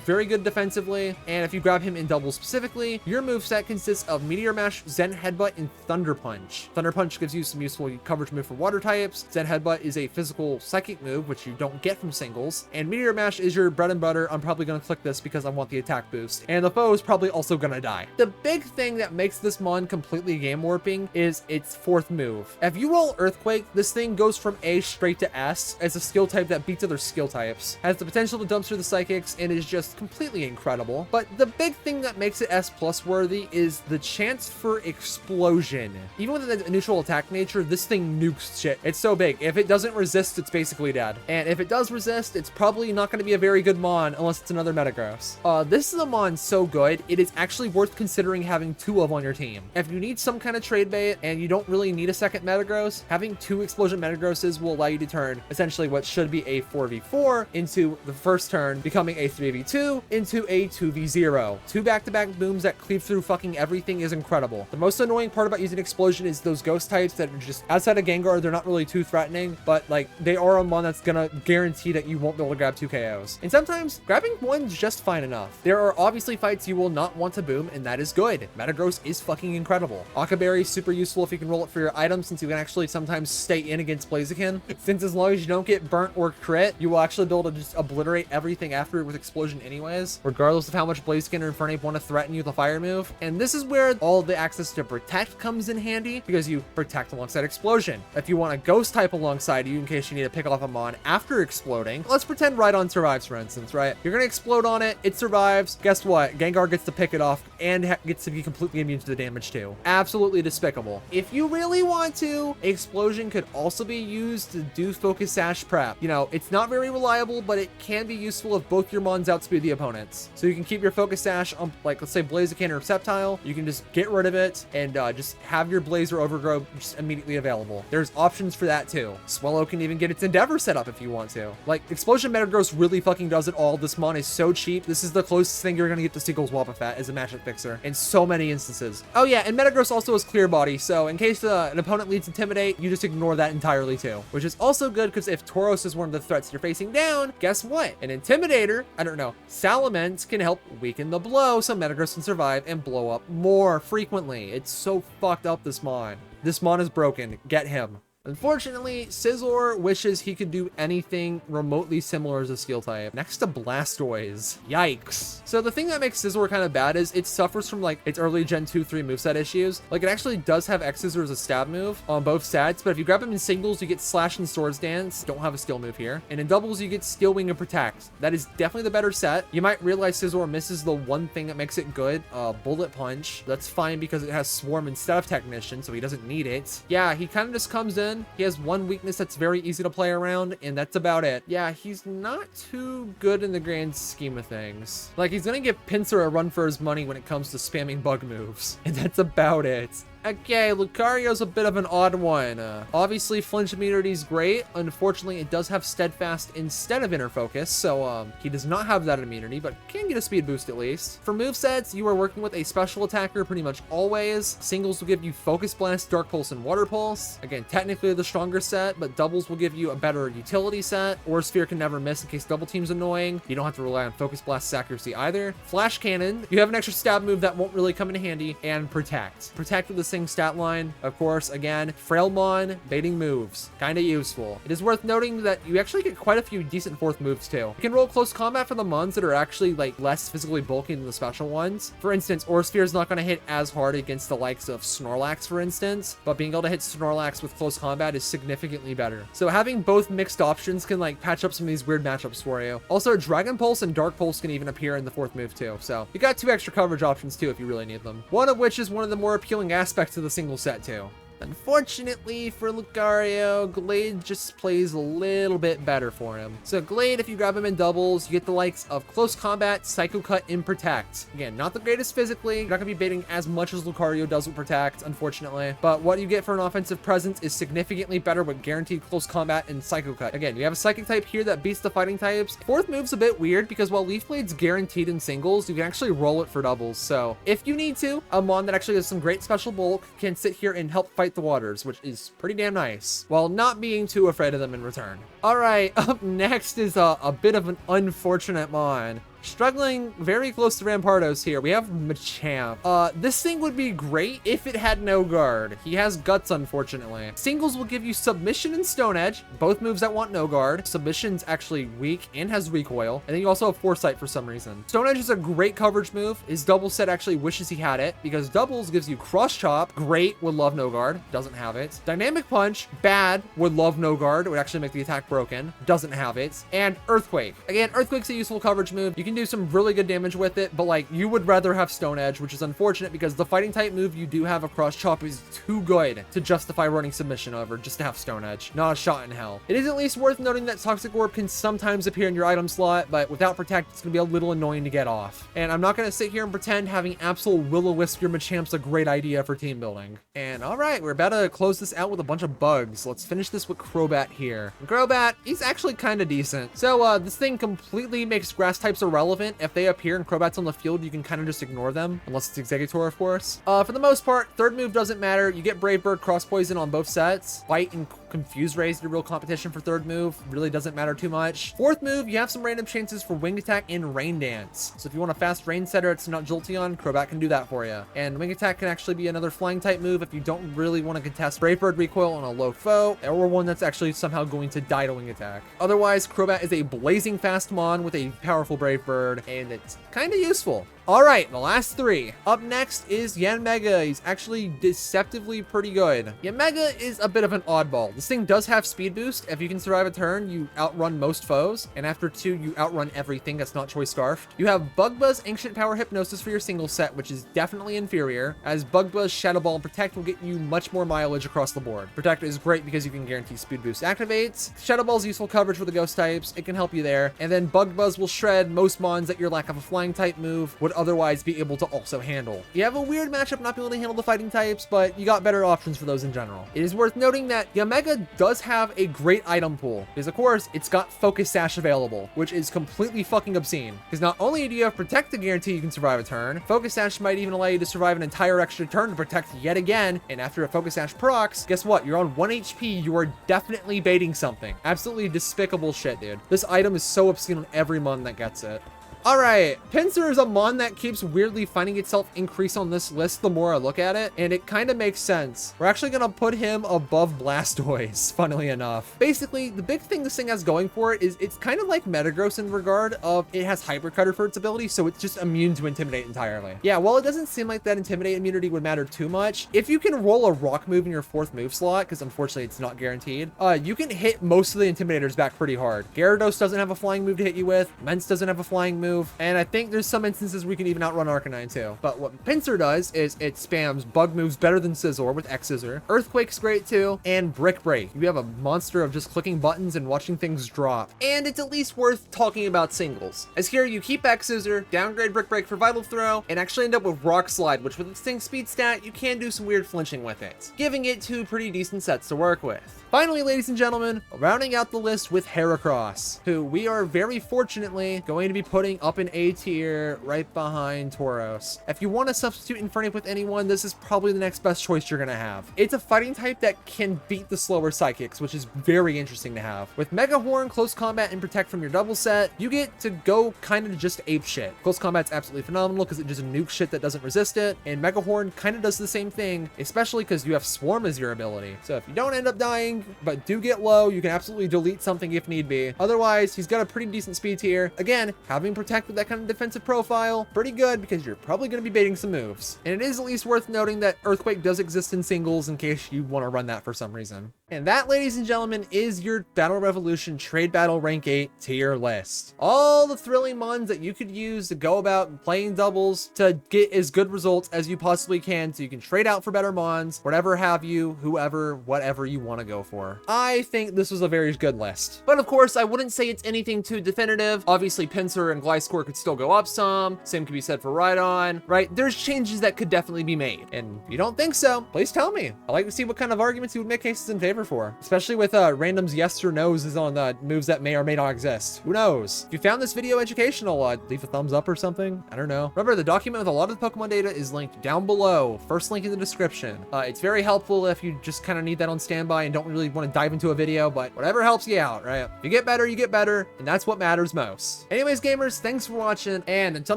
A: very good defensively, and if you grab him in double specifically, your moveset consists of Meteor Mash, Zen Headbutt, and Thunder Punch. Thunder Punch gives you some useful coverage move for water types. Zen Headbutt is a physical psychic move, which you don't get from singles. And Meteor Mash is your bread and butter. I'm probably gonna click this because I want the attack boost. And the foe is probably also gonna die. The big thing that makes this mon completely game warping is its fourth move. If you roll Earthquake, this thing goes from A straight to S as a skill type that beats other skill types, has the potential to dumpster the psychics, and is just completely incredible. But the big thing that makes it S+ worthy is the chance for explosion. Even with the neutral attack nature, this thing nukes shit. It's so big. If it doesn't resist, it's basically dead. And if it does resist, it's probably not going to be a very good mon unless it's another Metagross. This is a mon so good, it is actually worth considering having two of on your team. If you need some kind of trade bait and you don't really need a second Metagross, having two Explosion Metagrosses will allow you to turn essentially what should be a 4v4 into the first turn, becoming a 3v2 into a 2v0. Two back-to-back booms that cleave through fucking everything is incredible. The most annoying part about using Explosion is those ghost types that are just outside of Gengar, they're not really too threatening, but like they are a mon that's gonna guarantee that you won't be able to grab 2 KOs. And sometimes grabbing one's just fine enough. There are obviously fights you will not want to boom, and that is good. Metagross is fucking incredible. Akaberry is super useful if you can roll it for your items, since you can actually sometimes stay in against Blaziken. Since as long as you don't get burnt or crit, you will actually be able to just obliterate everything after it with Explosion anyways, regardless of how much Blaziken or Infernape want to threaten you with a fire move. And this is where all the access to Protect comes in handy, because you Protect alongside Explosion. If you want a Ghost type alongside you in case you need to pick off a mon after exploding, let's pretend Rhydon survives, for instance, right? You're gonna explode on it, it survives. Guess what? Gengar gets to pick it off and gets to be completely immune to the damage too. Absolutely despicable. If you really want to, Explosion could also be used to do Focus Sash prep. You know, it's not very reliable, but it can be useful if both your Mons outspeed the opponents. So you can keep your Focus Sash on, like, let's say Blaziken or Sceptile. You can just get rid of it and just have your Blazer Overgrow just immediately available. There's options for that too. Swallow can even get its Endeavor set up if you want to. Like, Explosion Metagross really fucking does it all. This Mon is so cheap. This is the closest thing you're gonna get to Seagull's Wobbuffet as a matchup fixer in so many instances. Oh yeah, and Metagross also has Clear Body, so in case an opponent leads Intimidate, you just ignore that entirely too, which is also good because if Tauros is one of the threats you're facing down, guess what? An Intimidator, I don't know, Salamence can help weaken the blow so Metagross can survive and blow up more frequently. It's so fucked up, this Mon. This Mon is broken. Get him. Unfortunately, Scizor wishes he could do anything remotely similar as a Steel type. Next to Blastoise. Yikes. So the thing that makes Scizor kind of bad is it suffers from like its early Gen 2-3 moveset issues. Like it actually does have X-Scissor as a stab move on both stats, but if you grab him in singles, you get Slash and Swords Dance. Don't have a Steel move here. And in doubles, you get Steel Wing and Protect. That is definitely the better set. You might realize Scizor misses the one thing that makes it good, Bullet Punch. That's fine because it has Swarm instead of Technician, so he doesn't need it. Yeah, he kind of just comes in. He has one weakness that's very easy to play around, and that's about it. Yeah, he's not too good in the grand scheme of things. Like, he's gonna give Pinsir a run for his money when it comes to spamming bug moves, and that's about it. Okay, Lucario's a bit of an odd one. Obviously, Flinch immunity is great. Unfortunately, it does have Steadfast instead of Inner Focus, so he does not have that immunity, but can get a speed boost at least. For movesets, you are working with a special attacker pretty much always. Singles will give you Focus Blast, Dark Pulse, and Water Pulse. Again, technically the stronger set, but doubles will give you a better utility set. Or Sphere can never miss in case double team's annoying. You don't have to rely on Focus Blast's accuracy either. Flash Cannon, you have an extra stab move that won't really come in handy, and Protect. Protect with the same stat line, of course. Again, Frailmon, baiting moves, kind of useful. It is worth noting that you actually get quite a few decent fourth moves too. You can roll Close Combat for the Mons that are actually like less physically bulky than the special ones. For instance, Orsphere is not going to hit as hard against the likes of Snorlax, for instance, but being able to hit Snorlax with Close Combat is significantly better. So having both mixed options can like patch up some of these weird matchups for you. Also, Dragon Pulse and Dark Pulse can even appear in the fourth move too. So you got two extra coverage options too if you really need them. One of which is one of the more appealing aspects of the single set too. Unfortunately for Lucario, Glade just plays a little bit better for him. So Glade, if you grab him in doubles, you get the likes of Close Combat, Psycho Cut, and Protect. Again, not the greatest physically. You're not going to be baiting as much as Lucario does with Protect, unfortunately. But what you get for an offensive presence is significantly better with guaranteed Close Combat and Psycho Cut. Again, you have a Psychic type here that beats the fighting types. Fourth move's a bit weird because while Leaf Blade's guaranteed in singles, you can actually roll it for doubles. So if you need to, a Mon that actually has some great special bulk can sit here and help fight the waters, which is pretty damn nice, while not being too afraid of them in return. All right, up next is a bit of an unfortunate Mon. Struggling very close to Rampardos here. We have Machamp. This thing would be great if it had no guard. He has Guts, unfortunately. Singles will give you Submission and Stone Edge, both moves that want no guard. Submission's actually weak and has recoil. And then you also have Foresight for some reason. Stone Edge is a great coverage move. His double set actually wishes he had it because doubles gives you Cross Chop, great, would love no guard, doesn't have it. Dynamic Punch, bad, would love no guard, it would actually make the attack broken, doesn't have it. And Earthquake. Again, Earthquake's a useful coverage move. You can do some really good damage with it, but like you would rather have Stone Edge, which is unfortunate because the fighting type move you do have across Chop is too good to justify running Submission over just to have Stone Edge. Not a shot in hell. It is at least worth noting that Toxic Orb can sometimes appear in your item slot, but without Protect, it's gonna be a little annoying to get off. And I'm not gonna sit here and pretend having absolute Will-O-Wisp your Machamp's a great idea for team building. And all right, we're about to close this out with a bunch of bugs. Let's finish this with Crobat here. Crobat, he's actually kind of decent. So this thing completely makes grass types irrelevant. If they appear and Crobat's on the field, you can kind of just ignore them, unless it's Exeggutor, of course. For the most part, third move doesn't matter. You get Brave Bird, Cross Poison on both sets. Bite and Confuse Rays your real competition for third move. Really doesn't matter too much. Fourth move, you have some random chances for Wing Attack and Rain Dance. So if you want a fast Rain setter, it's not Jolteon, Crobat can do that for you. And Wing Attack can actually be another flying type move if you don't really want to contest Brave Bird recoil on a low foe, or one that's actually somehow going to die to Wing Attack. Otherwise, Crobat is a blazing fast Mon with a powerful Brave Bird, and it's kind of useful. All right, the last three. Up next is Yanmega. He's actually deceptively pretty good. Yanmega is a bit of an oddball. This thing does have speed boost. If you can survive a turn, you outrun most foes, and after 2, you outrun everything that's not Choice Scarfed. You have Bug Buzz, Ancient Power, Hypnosis for your single set, which is definitely inferior, as Bug Buzz, Shadow Ball, and Protect will get you much more mileage across the board. Protect is great because you can guarantee speed boost activates. Shadow Ball is useful coverage for the ghost types. It can help you there. And then Bug Buzz will shred most mons that your lack of a flying type move would otherwise be able to also handle. You have a weird matchup not being able to handle the fighting types, but you got better options for those in general. It is worth noting that Yanmega does have a great item pool, because of course it's got Focus Sash available, which is completely fucking obscene. Because not only do you have Protect to guarantee you can survive a turn, Focus Sash might even allow you to survive an entire extra turn to Protect yet again, and after a Focus Sash procs, guess what? You're on 1 HP, you are definitely baiting something. Absolutely despicable shit, dude. This item is so obscene on every mon that gets it. Alright, Pinsir is a mon that keeps weirdly finding itself increase on this list the more I look at it, and it kind of makes sense. We're actually going to put him above Blastoise, funnily enough. Basically, the big thing this thing has going for it is it's kind of like Metagross in regard of it has Hyper Cutter for its ability, so it's just immune to Intimidate entirely. Yeah, while it doesn't seem like that Intimidate immunity would matter too much, if you can roll a rock move in your 4th move slot, because unfortunately it's not guaranteed, you can hit most of the Intimidators back pretty hard. Gyarados doesn't have a flying move to hit you with, Mence doesn't have a flying move, and I think there's some instances we can even outrun Arcanine too. But what Pinsir does is it spams bug moves better than Scizor with X Scissor. Earthquake's great too, and Brick Break. You have a monster of just clicking buttons and watching things drop. And it's at least worth talking about singles, as here you keep X Scissor, downgrade Brick Break for Vital Throw, and actually end up with Rock Slide, which with its thing speed stat, you can do some weird flinching with it, giving it 2 pretty decent sets to work with. Finally, ladies and gentlemen, rounding out the list with Heracross, who we are very fortunately going to be putting up in A tier right behind Tauros. If you want to substitute Infernape with anyone, this is probably the next best choice you're going to have. It's a fighting type that can beat the slower psychics, which is very interesting to have. With Mega Horn, Close Combat, and Protect from your double set, you get to go kind of just ape shit. Close Combat's absolutely phenomenal because it just nukes shit that doesn't resist it, and Mega Horn kind of does the same thing, especially because you have Swarm as your ability. So if you don't end up dying, but do get low, you can absolutely delete something if need be. Otherwise, he's got a pretty decent speed tier. Again, having Protect with that kind of defensive profile, pretty good because you're probably going to be baiting some moves. And it is at least worth noting that Earthquake does exist in singles in case you want to run that for some reason. And that, ladies and gentlemen, is your Battle Revolution Trade Battle Rank 8 tier list. All the thrilling mons that you could use to go about playing doubles to get as good results as you possibly can, so you can trade out for better mons, whatever have you, whoever, whatever you want to go for. I think this was a very good list. But of course, I wouldn't say it's anything too definitive. Obviously, Pinsir and Gliscor could still go up some. Same could be said for Rhydon, right? There's changes that could definitely be made. And if you don't think so, please tell me. I'd like to see what kind of arguments you would make cases in favor for, especially with random's yes or no's is on moves that may or may not exist. Who knows? If you found this video educational, leave a thumbs up or something. I don't know. Remember, the document with a lot of the Pokemon data is linked down below. First link in the description. It's very helpful if you just kind of need that on standby and don't really want to dive into a video, but whatever helps you out, right? If you get better, you get better, and that's what matters most. Anyways, gamers, thanks for watching, and until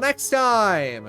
A: next time.